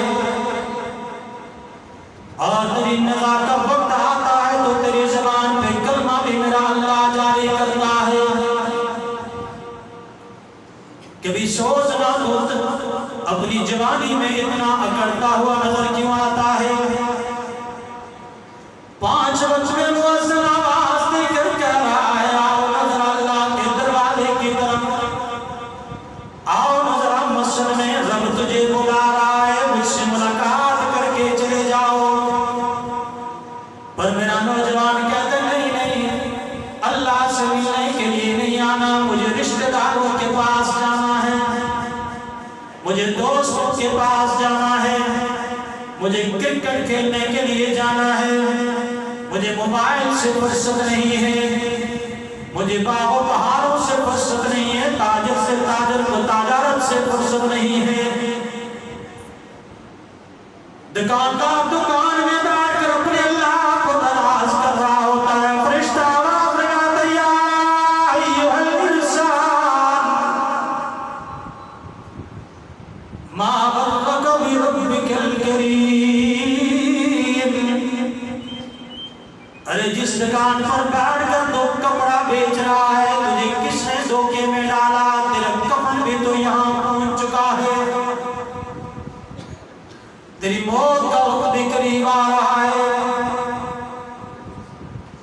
اور تیری نزا کا وقت آتا ہے تو تیری زبان پہ کلمہ بھی میرا اللہ جاری کرتا ہے۔ کبھی سوچ نہ تو اپنی جوانی میں اتنا اکڑتا ہوا نظر کیوں آتا ہے؟ 5 وقت میں مؤذن آواز دے کر کہہ رہا ہے آؤ نظر اللہ کے دروازے کی طرف، آؤ نظر مسجد میں رب تجھے بلا رہا ہے، مجھ سے ملاقات کر کے چلے جاؤ، پر میرا نوجوان کہتے نہیں اللہ سے ملنے کے لیے نہیں آنا، مجھے رشتہ داروں کے پاس جانا ہے، مجھے دوستوں کے پاس جانا ہے، مجھے کرکٹ کھیلنے کے لیے جانا ہے، مجھے موبائل سے فرصت نہیں ہے، مجھے باغ و بہاروں سے فرصت نہیں ہے، تاجر سے تاجر کو تجارت سے فرصت نہیں ہے، دکاندار دکان میں بیٹھ کر اپنے اللہ کو تلاش کر رہا ہوتا ہے، فرشتہ آواز لگاتا ہے یا ایھا الانسان ما غرک بربک الکریم، ارے جس دکان پر بیٹھ کر تو کپڑا بیچ رہا ہے تجھے کس نے دھوکے میں ڈالا؟ تیرا کفن بھی تو یہاں پہنچ چکا ہے، تیری موت کا وقت بھی قریب آ رہا ہے،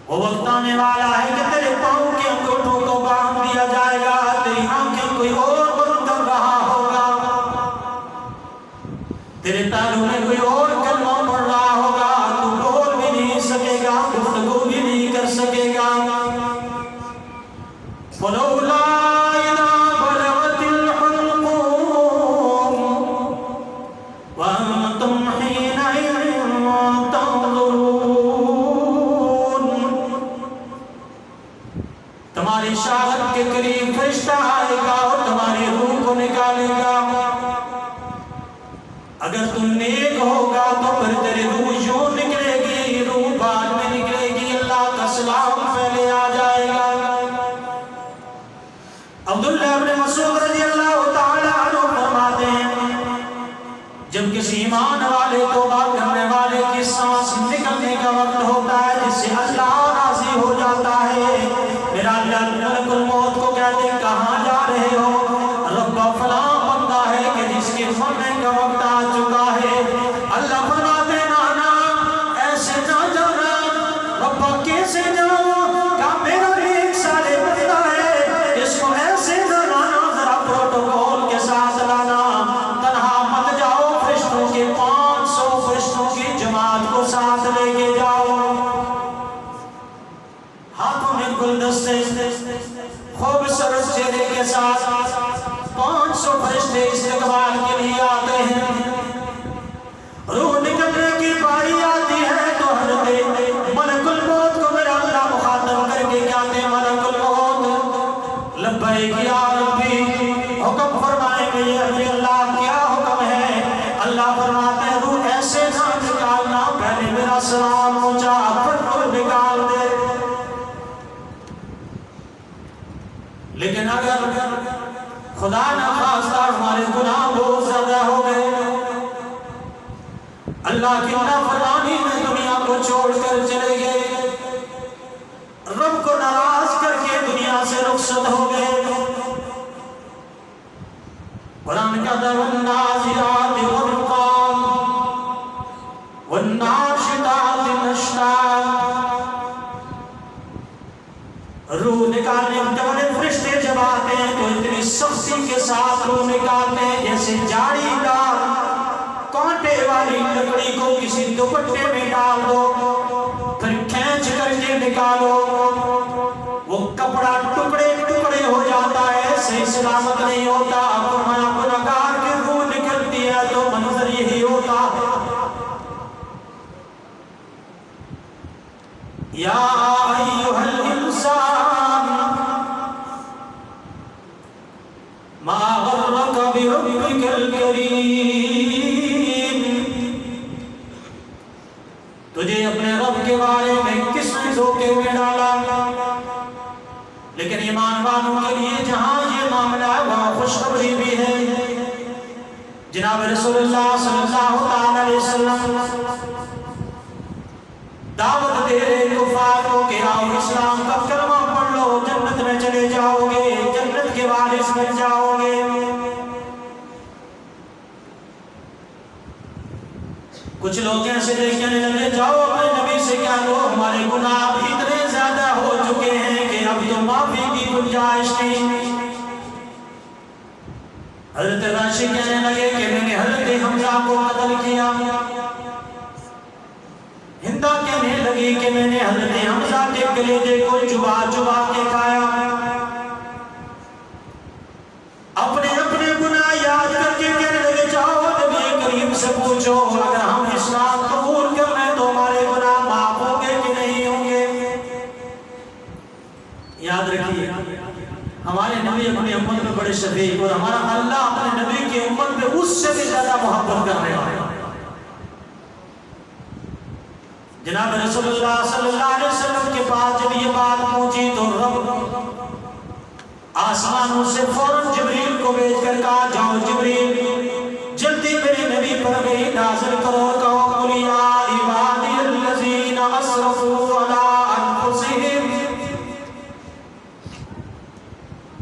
وہ وقت آنے والا ہے کہ تیرے پاؤں کے انگوٹھوں کو باندھ دیا جائے گا، تیری آنکھیں کوئی اور بند کر رہا ہوگا، تیرے پیروں میں کوئی اور کلمہ پڑھ رہا ہوگا، تو بول بھی نہیں سکے گا، گفتگو بھی نہیں کر سکے گا۔ فَلَوْلَا إِذَا بَلَغَتِ الْحُلْقُومَ وَأَنْتُمْ حِينَئِذٍ تَنظُرُونَ، تمہاری شاہد کے قریب فرشتہ آئے گا اور تمہاری روح کو نکالے گا. اگر تم نیک ہوگا تو پھر تیری روح یوں نکلے گی، روح بعد میں نکلے گی، اللہ کا سلام پہلے آ جائے گا. عبداللہ بن مسعود رضی اللہ تعالیٰ عنہ فرماتے ہیں جب کسی ایمان والے توبہ کرنے والے کی سانس نکلنے کا وقت ہوتا ہے جس سے اللہ راضی ہو جاتا ہے، میرا اللہ ملک الموت کو کہتے ہیں کہاں جا رہے ہو؟ رب فلاں بندہ ہے کہ جس کے مرنے کا وقت آ چکا ہے. اللہ فرماتے ہیں نانا ایسے نہ جانا. رب کیسے جاؤں؟ کہ میرا ایک سالے بندہ ہے، اس کو ایسے نہ لانا، ذرا پروٹوکول کے ساتھ لانا. تنہا مت جاؤ، فرشتوں کے 500 فرشتوں کی جماعت کو ساتھ لے کے جاؤ. ہاتھوں میں گلدستے خوبصورت چہرے کے ساتھ 500 فرشتے استقبال کے لیے آتے ہیں. روح نکلنے کی باری آتی ہے تو حضرت ملک الموت کو میرا اللہ مخاطب کر کے کہتے ہیں ملک الموت لبیک یا ربی، حکم فرمائیں گے یہ اللہ کیا حکم ہے؟ اللہ فرماتے ہیں روح ایسے نہ نکالنا، پہلے میرا سلام پہنچا پھر روح نکال دے. لیکن اگر خدا نہ خواستہ ہمارے گناہ بہت زیادہ ہو گئے، اللہ کی نافرمانی میں دنیا کو چھوڑ کر چلے گئے، رب کو ناراض کر کے دنیا سے رخصت ہو گئے، قرآن کا در والنازعات غرقا والناشطات نشطا. روح نکالنے والے فرشتے جب آتے ہیں تو اتنی سختی کے ساتھ روح نکالتے ہیں جیسے جاڑی دار کانٹے والی لکڑی کو کسی دوپٹے میں ڈال دو پھر کھینچ کر کے نکالو، وہ کپڑا ٹکڑے ٹکڑے ہو جاتا ہے، صحیح سلامت نہیں ہوتا. فرمایا گنہگار کی روح نکلتی ہے تو منظر یہی ہوتا ہے. یا ایھا الانسان ما غرک بربک الکریم، تجھے اپنے رب کے بارے میں کس نے دھوکے میں ڈالا؟ لیکن ایمان والوں کے لیے جہاں یہ معاملہ ہے وہاں خوشخبری بھی ہے. جناب رسول اللہ صلی اللہ علیہ وسلم دعوت دے رہے کفار کو کہ آؤ اسلام کا کلمہ پڑھ لو، جنت میں چلے جاؤ گے، جنت کے وارث بن جاؤ گے. کچھ لوگ ایسے کہنے لگے جاؤ اپنے نبی سے کہہ لو ہمارے گناہ اب اتنے زیادہ ہو چکے ہیں کہ اب تو معافی کی گنجائش نہیں. حضرت راشی کہنے لگے کہ میں نے حضرت حمزہ کو قتل کیا. ہندا کہنے لگی کہ میں نے حضرت حمزہ کے کلیجے کو چبا چبا کے کھایا. اپنے اپنے گناہ یاد کر کے کہنے لگے جاؤ نبی کریم سے پوچھو اگر ہم اسلام قبول کر لیں تو ہمارے گناہ معاف ہوں گے کہ نہیں ہوں گے. یاد رکھیے ہمارے نبی اپنی امت میں بڑے شفیق اور ہمارا اللہ اپنے نبی کی امت میں اس سے بھی زیادہ محبت کرنے والا. جناب رسول اللہ صلی اللہ علیہ وسلم کے پاس جب یہ بات پہنچی تو رب آسمانوں سے فوراً جبریل کو بھیج کر کہا جاؤ جبریل جلدی میرے نبی پر وحی نازل کرو، کہو قل یا عبادی الذین اسرفوا علی انفسہم،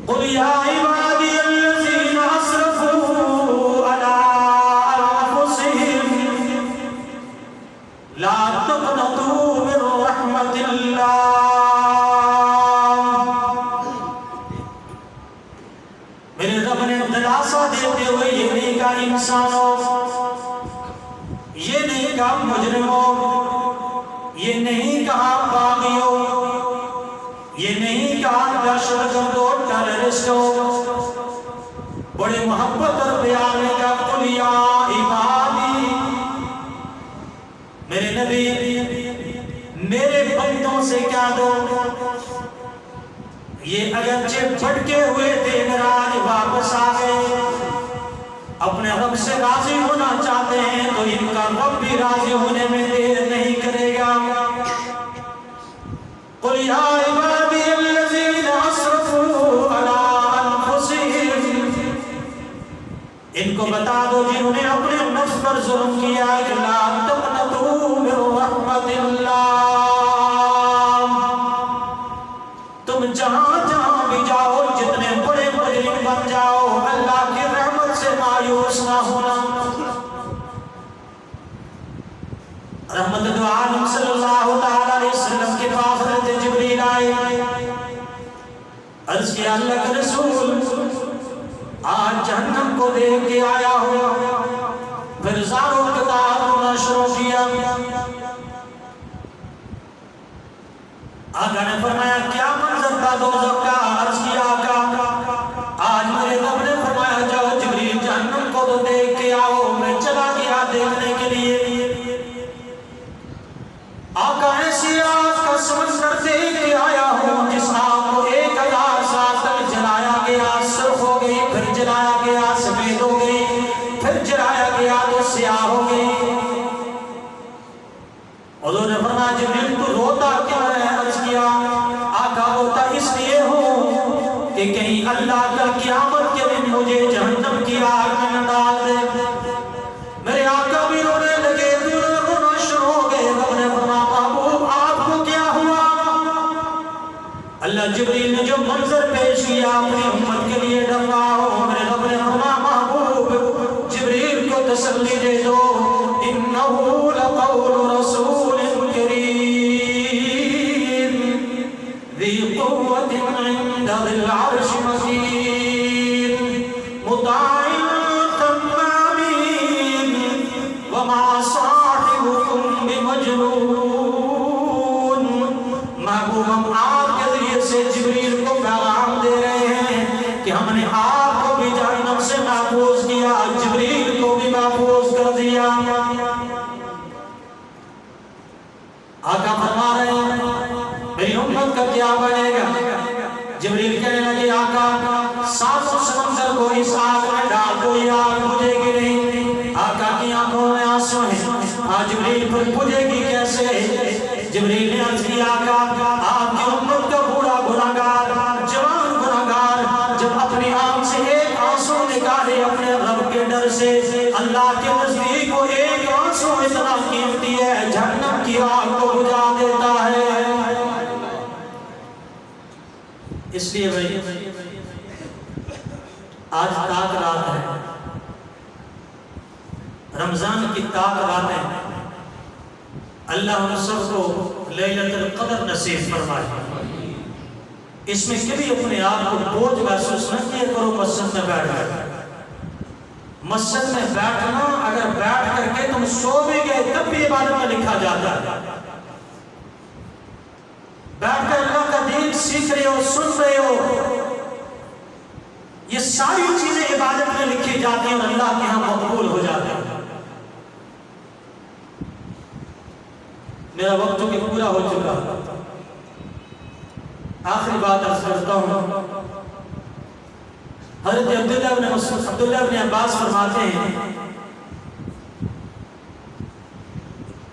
قل یا عبادی الذین اسرفوا علی انفسہم لا تقنطوا من رحمت اللہ. میرے رب نے دلاسا دیتے ہوئے یہ نہیں کہا انسانوں، یہ نہیں کہا مجرموں، یہ نہیں کہا باغیوں، یہ نہیں کہا دہشت گردوں ٹیررسٹوں، بڑے محبت اور پیار میں کہا قل یا عبادی، میرے نبی میرے بندوں سے کہہ دو یہ اگرچہ بھٹکے ہوئے تھے مراج واپس آ گئے، اپنے رب سے راضی ہونا چاہتے ہیں تو ان کا رب بھی راضی ہونے میں دیر نہیں کرے گا۔ قُلْ يَا عِبَادِيَ الَّذِينَ أَسْرَفُوا عَلَىٰ أَنفُسِهِمْ، ان کو بتا دو جنہوں نے اپنے نفس پر ظلم کیا کہ لا تقنطوا من رحمت اللہ، تم جہاں جہاں بھی جاؤ، جتنے بڑے مجرم بن جاؤ، اللہ کی رحمت سے مایوس نہ ہونا۔ رحمت دو عالم صلی اللہ تعالی علیہ وسلم کے پاس حضرت جبریل آئے، عرض کیا اللہ کے رسول آج جہنم کو دیکھ کے آیا ہو، پھر زاروں قطار ہونا شروع کیا۔ آقا نے فرمایا کیا منظر تھا دوزخ کا؟ عرض کیا آقا آج میرے رب نے فرمایا جاؤ جبریل جہنم کو تو دیکھ کے آؤ، میں چلا گیا دیکھنے کے لیے۔ آقا ایسی آگ کا سمندر دیکھ کے آیا ہوں جس آگ کو 1000 سال تک جلایا گیا، سرخ ہو گئی، پھر جلایا گیا سفید ہو گئی، پھر جلایا گیا تو سیاہ ہو گئی۔ حضور نے فرمایا جبریل تو روتا کیا ہے؟ عرض کیا آقا روتا اس لیے ہوں کہ کہیں اللہ کا قیامت کے دن مجھے جہنم کی آگ میں نہ ڈال دے۔ میرے آقا بھی رونے لگے، دونوں رونا شروع ہو گئے۔ رب نے فرمایا محبوب آپ کو کیا ہوا؟ اللہ جبریل نے جو منظر پیش کیا اپنی امت کے لیے ڈر رہا ہو، میرے رب نے فرمایا محبوب جبریل کو تسلی دے دو، انہو لقول رسول کریم ذی قوت عند ذی العرش مکین مطاع ثم امین وما صاحبکم بمجنون۔ محبوب ہم آپ کے ذریعے سے جبریل کو پیغام دے رہے ہیں کہ ہم نے آپ کو بھی جہنم سے محفوظ کیا، جبریل کو بھی محفوظ کر دیا۔ آقا فرما رہے ہیں میری امت کا کیا بنے گا؟ جبریل کہنے لگے آقا 7 سمندر کو اس آگ میں ڈال دو، یہ آگ بجھے گی نہیں۔ آقا کی آنکھوں میں آنسو ہیں، جبریل پر بجھے گی کیسے؟ جبریل نے عرض کیا آقا آپ کی امت کا بوڑھا گناہگار، جوان گناہگار جب اپنی آنکھ سے ایک آنسو نکالے اپنے رب کے ڈر سے، اللہ کے نزدیک کو ایک آنسو اتنا قیمتی ہے، جہنم کی آگ کو بجھا دیتا ہے۔ اس لیے بھائی آج تاک رات ہے، رمضان کی تاک رات ہے، اللہ ہم سب کو لیلۃ القدر نصیب فرمائے۔ اس میں کبھی اپنے آپ کو بوجھ محسوس نہ کیا کرو مسجد میں بیٹھ کر۔ مسجد میں بیٹھنا اگر بیٹھ کر کے تم سو بھی گئے تب بھی عبادت میں لکھا جاتا ہے۔ بیٹھ کر اللہ کا دین سیکھ رہے ہو، سن رہے ہو، یہ ساری چیزیں عبادت میں لکھی جاتی ہیں اور اللہ کے ہاں مقبول ہو جاتے ہیں۔ میرا وقت چونکہ پورا ہو چکا، آخری بات عرض کرتا ہوں۔ حضرت عبداللہ بن عباس فرماتے ہیں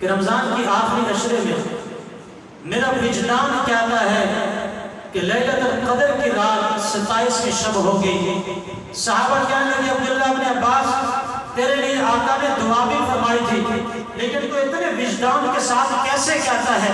کہ رمضان کی آخری عشرے میں میرا وجدان کہتا ہے کہ لیلۃ القدر کی رات 27ویں شب ہو گئی۔ صحابہ کہنے لگے عبداللہ بن عباس تیرے لیے آقا نے دعا بھی فرمائی تھی، لیکن تو اتنے وجدان کے ساتھ کیسے کہتا ہے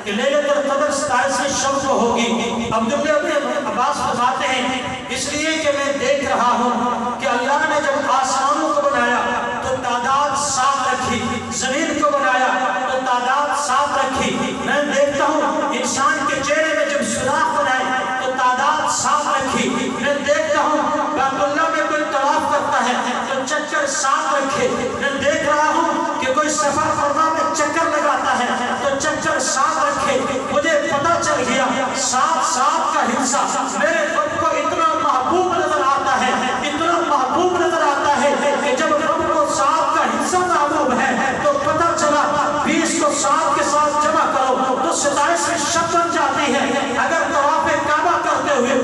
کہ لیلۃ القدر 27ویں شب کو ہوگی؟ عبداللہ بن عباس فرماتے ہیں اس لیے کہ میں دیکھ رہا ہوں کہ اللہ نے جب آسمانوں کو بنایا تو تعداد 7 رکھی، زمین کو بنایا تو تعداد 7 رکھی۔ میں دیکھتا ہوں انسان کے چہرے میں جب سوراخ بنائے تو تعداد 7 رکھی۔ میں دیکھتا ہوں بیت اللہ میں کوئی طواف کرتا ہے تو چکر 7 رکھے۔ میں دیکھ رہا ہوں کہ کوئی سفر فرما میں چکر لگاتا ہے تو چکر 7 رکھے۔ مجھے پتہ چل گیا 7 کا حصہ میرے رب کو اتنا محبوب نظر آتا ہے، اتنا محبوب نظر آتا ہے کہ جب رب کو 7 کا حصہ محبوب ہے تو پتہ چلا 20 کو 7 کے ساتھ جمع کرو تو 27ویں شب بن جاتی ہے۔ اگر طواف کعبہ کرتے ہوئے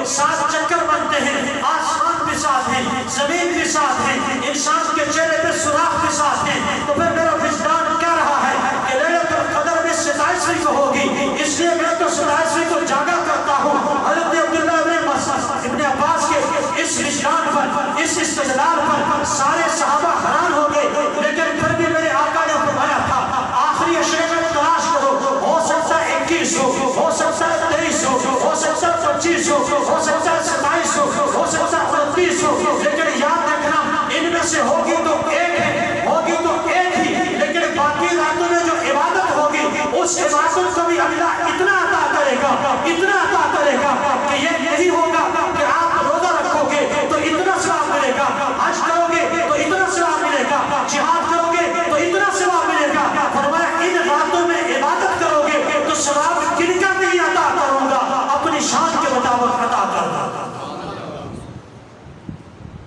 سات چکر بنتے ہیں، آسمان بھی ساتھ ہے، زمین بھی ساتھ ہے، انسان کے چہرے پہ سوراخ بھی ساتھ ہے، تو پھر میرا وجدان کہہ رہا ہے کہ لیلۃ القدر میں 27ویں کو ہوگی، اس لیے میں تو 27ویں کو جاگا کرتا ہوں۔ حضرت عبداللہ ابن عباس کے اس وجدان پر، اس استدلال پر سارے صحابہ حیران ہو گئے، لیکن پھر بھی میرے آقا نے فرمایا تھا آخری عشرے میں تلاش کرو، ہو سکتا ہے 21 ہو سکتا ہے 23 ہو سکتا ہے 25 ہو سکتا ہے 27 ہو سکتا ہے 29 لیکن یاد رکھنا ان میں سے ہوگی تو ایک ہے، ہوگی تو ایک ہی، لیکن باقی راتوں میں جو عبادت ہوگی اس عبادت کو بھی اللہ اتنا عطا کرے گا، اتنا عطا کرے گا کہ یہ نہیں ہوگا کہ آپ روزہ رکھو گے تو اتنا ثواب ملے گا، حج کرو گے تو اتنا ثواب ملے گا، جہاد کرو گے تو اتنا ثواب ملے گا۔ فرمایا ان راتوں میں عبادت کرو گے تو ثواب گن کر نہیں عطا کروں گا، اپنی شان کے مطابق عطا کروں گا۔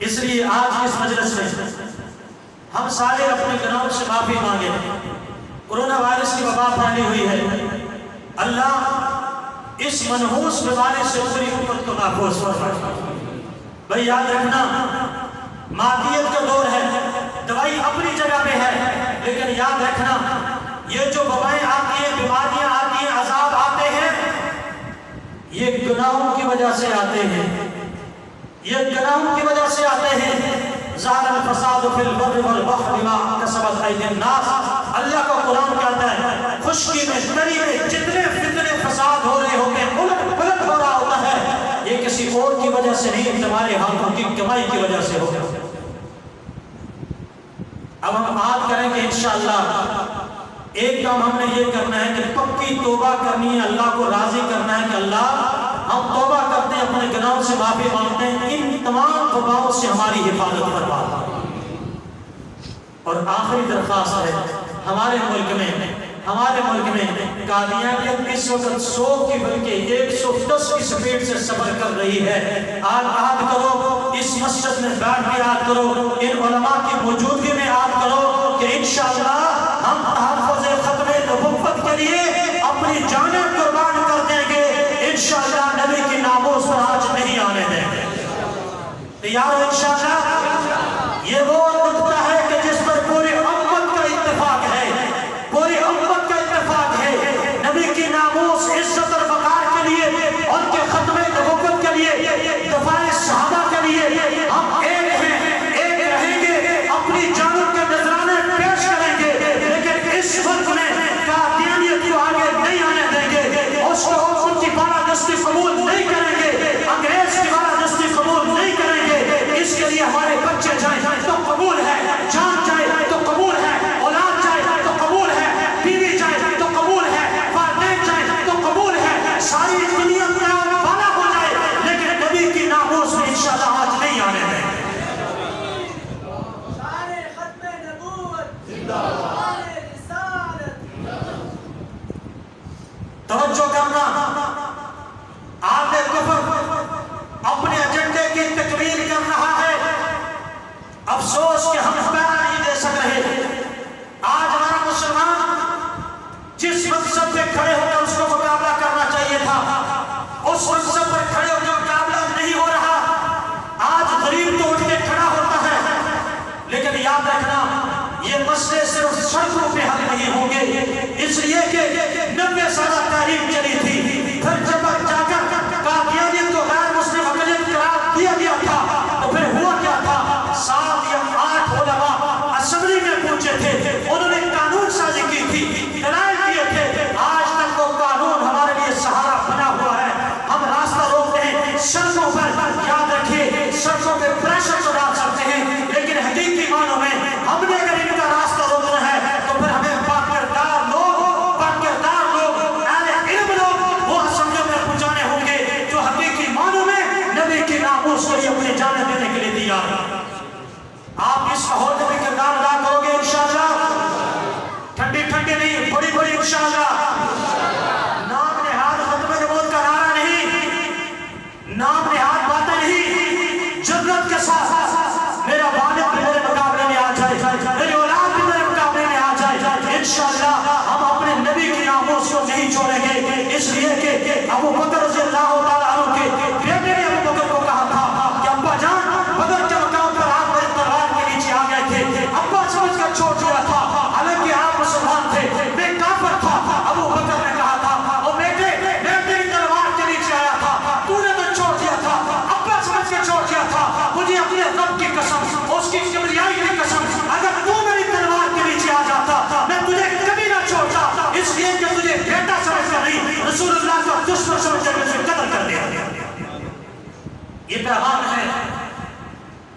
اس لیے آج اس مجلس میں ہم سارے اپنے گناہوں سے معافی مانگے۔ کورونا وائرس کی وبا پھیلی ہوئی ہے، اللہ اس منحوس بیماری سے پوری امت کو محفوظ فرمائے۔ بھائی یاد رکھنا مادیت کا دور ہے، دوائی اپنی جگہ پہ ہے، لیکن یاد رکھنا یہ جو وبائیں آتی ہیں، بیماریاں آتی ہیں، عذاب آتے ہیں، یہ گناہوں کی وجہ سے آتے ہیں، یہ گناہوں کی وجہ سے آتے ہیں۔ ظہر الفساد فی البر والبحر بما کسبت ایدی الناس، اللہ کا قرآن کہتا ہے خشکی میں تری میں جتنے فتنے فساد ہو رہے ہوتے ہیں، الٹ پلٹ ہو رہا ہوتا ہے، یہ کسی اور کی وجہ سے نہیں، تمہارے ہاتھوں کی کمائی کی وجہ سے ہوگا۔ اب ہم عہد کریں کہ انشاءاللہ ایک کام ہم نے یہ کرنا ہے کہ پکی توبہ کرنی ہے، اللہ کو راضی کرنا ہے کہ اللہ ہم توبہ کرتے ہیں، اپنے گناہوں سے معافی مانگتے ہیں، ان تمام وباؤں سے ہماری حفاظت فرما۔ اور آخری درخواست ہے ہمارے ملک میں قادیانیت اس وقت 100 کی بلکہ 110 کی سپیڈ سے سفر کر رہی ہے۔ آج عہد کرو، اس مسجد میں بیٹھ کے عہد کرو، ان علماء کی موجودگی میں عہد کرو کہ انشاءاللہ ہم تحفظ ختم نبوت کے لیے اپنی جانیں قربان کر دیں گے، انشاءاللہ نبی کی ناموس پر آج نہیں آنے دیں گے۔ تیار انشاءاللہ؟ یہ وہ نقطہ ہے کہ جس پر پوری امت کا اتفاق ہے، پوری امت کا اتفاق ہے، نبی کی ناموس عزت اور وقار کے لیے، ان کے ختم نبوت کے لیے، دفاع صحابہ کے لیے ہم ایک ہیں، ایک رہیں گے، اپنی جانوں کے نذرانے پیش کریں گے، لیکن اس وقت میں قادیانیت کو آگے نہیں آنے دیں گے، اس کو ان کی بالادستی قبول نہیں کریں گے، انگریز کی بالادستی قبول نہیں کریں گے۔ اس کے لیے ہمارے بچے جائیں تو قبول ہے، جان جائے تو قبول ہے، اولاد جائے تو قبول ہے، بیوی جائے تو قبول ہے، والدین جائے تو قبول ہے، ساری دنیا میں بالا ہو جائے، لیکن نبی کی ناموس میں انشاءاللہ آج نہیں آنے دیں گے۔ توجہ کرنا، آدھے کفر اپنے ایجنڈے کی تکمیل کر رہا ہے، افسوس کہ ہم پیرا نہیں دے سک رہے۔ آج ہمارا مسلمان جس مقصد پہ کھڑے ہو کر اس کو مقابلہ کرنا چاہیے تھا، اس مقصد پر کھڑے ہو کر مقابلہ نہیں ہو رہا۔ آج غریب تو اٹھ کے کھڑا ہوتا ہے، لیکن یاد رکھنا یہ مسئلے صرف سڑکوں پہ حل نہیں ہوں گے، اس لیے کہ 90 سالہ تاریخ چلی تھی، پھر جب جا کر قادیانیت کو غیر مسلم اقلیت قرار دیا گیا تھا تو پھر ہوا کیا تھا؟ 7 یا 8 علماء اسمبلی میں پہنچے تھے، انہوں نے قانون سازی کی تھی، دلائل دیے تھے، آج تک وہ قانون ہمارے لیے سہارا بنا ہوا ہے۔ ہم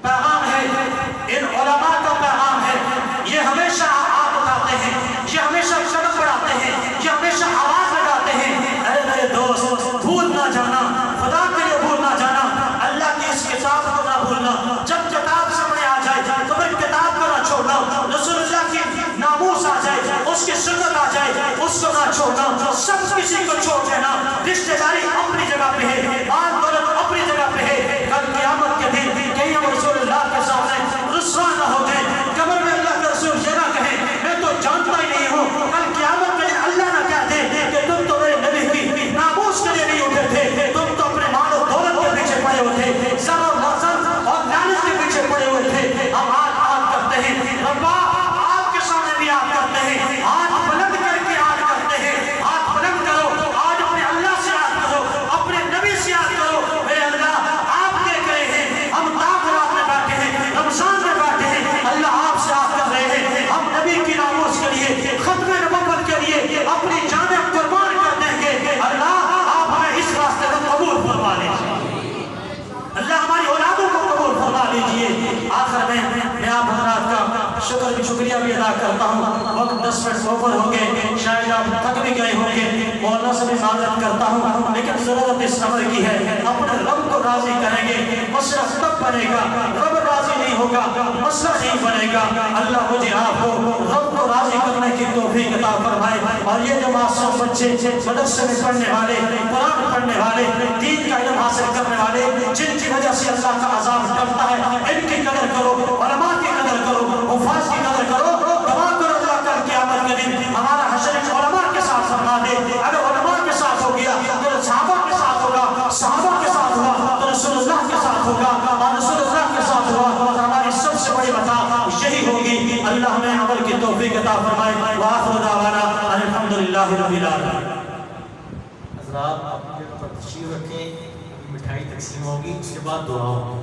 پیغام ہے ان علماء کا پیغام ہے. یہ ہمیشہ آپ بتاتے ہیں, یہ ہمیشہ قدم بڑھاتے ہیں, یہ ہمیشہ آواز لگاتے ہیں, اے میرے دوست بھول نہ جانا, خدا کے لیے بھول نہ جانا, اللہ کی اس کتاب کو نہ بھولنا. جب کتاب سامنے آ جائے تو اس کتاب کو نہ چھوڑنا, رسول اللہ کی ناموس آ جائے, اس کی سنت آ جائے, اس کو نہ چھوڑنا. سب کسی کو چھوڑ دینا. رشتہ داری اپنی جگہ پہ ہے, مال دولت اپنی جگہ پہ ہے. کل قیامت کے دن کہیں ہم رسول اللہ کے سامنے رسوا نہ ہو گئے, قبر میں اللہ کے رسول یہ نہ کہیں میں تو جانتا ہی نہیں ہوں. کل قیامت کے دن اللہ نہ کہتے کہ تم تو میرے نبی کی ناموس کے لیے نہیں اٹھے تھے, تم تو اپنے مال و دولت کے پیچھے پڑے ہوئے تھے, زر و نظر اور لعنت کے پیچھے پڑے ہوئے تھے. ہم آج کرتے ہیں ربا, آپ کے سامنے بھی یاد کرتے ہیں, ہاتھ بلند کر کے یاد کرتے ہیں. ہاتھ بلند کرو, آج اپنے اللہ سے یاد کرو, اپنے نبی سے یاد کرو. میرے اللہ آپ دیکھ رہے ہیں, ہم تاخرات میں بیٹھے ہیں, رمضان میں بیٹھے ہیں, اللہ آپ سے یاد کر رہے ہیں. ہم نبی کی ناموس کے لیے, ختم نبوت کے لیے اپنی جانیں قربان کر دیں گے. اللہ آپ ہمیں اس راستے کو قبول فرما لیجیے, اللہ ہماری اولادوں کو قبول فرما لیجیے. آخر میں آپ حضرات کا شکریہ بھی ادا کرتا ہوں. وقت 10 منٹ اوپر ہو گئے, شاید آپ تھک بھی گئے ہوں گے, مولانا سے بھی معذرت کرتا ہوں, لیکن ضرورت اس عمر کی ہے. اپنے رب کو راضی کریں گے, مسئلہ تب بنے گا. رب راضی نہیں ہوگا, مسئلہ نہیں بنے گا. اللہ مجھے آپ کو رب کو راضی کرنے کی توفیق عطا فرمائے. اور یہ جو معصوم بچے مدرسے میں پڑھنے والے, قرآن پڑھنے والے, دین کا علم حاصل کرنے والے, جن کی وجہ سے اللہ کا عذاب ڈرتا ہے, ان کی قدر کرو, علماء کی قدر کرو, حفاظ کی قدر کرو. دعا کرو اللہ کل قیامت کے دن ہمارا حشر علماء کے ساتھ فرما دے. اگر علماء کے ساتھ ہو گیا تو صحابہ کے ساتھ ہوگا, صحابہ کے ساتھ ہوا تو رسول اللہ کے ساتھ ہوگا, اور رسول اللہ کے ساتھ ہوا تو ہماری سب سے بڑی بتا یہی ہوگی. اللہ ہمیں عمل کی توفیق عطا فرمائے. وآخر دعوانا الحمدللہ رب العالمین. حضرات اپنے پر تشریف رکھیں, مٹھائی تقسیم ہوگی, اس کے بعد دعا ہوگی.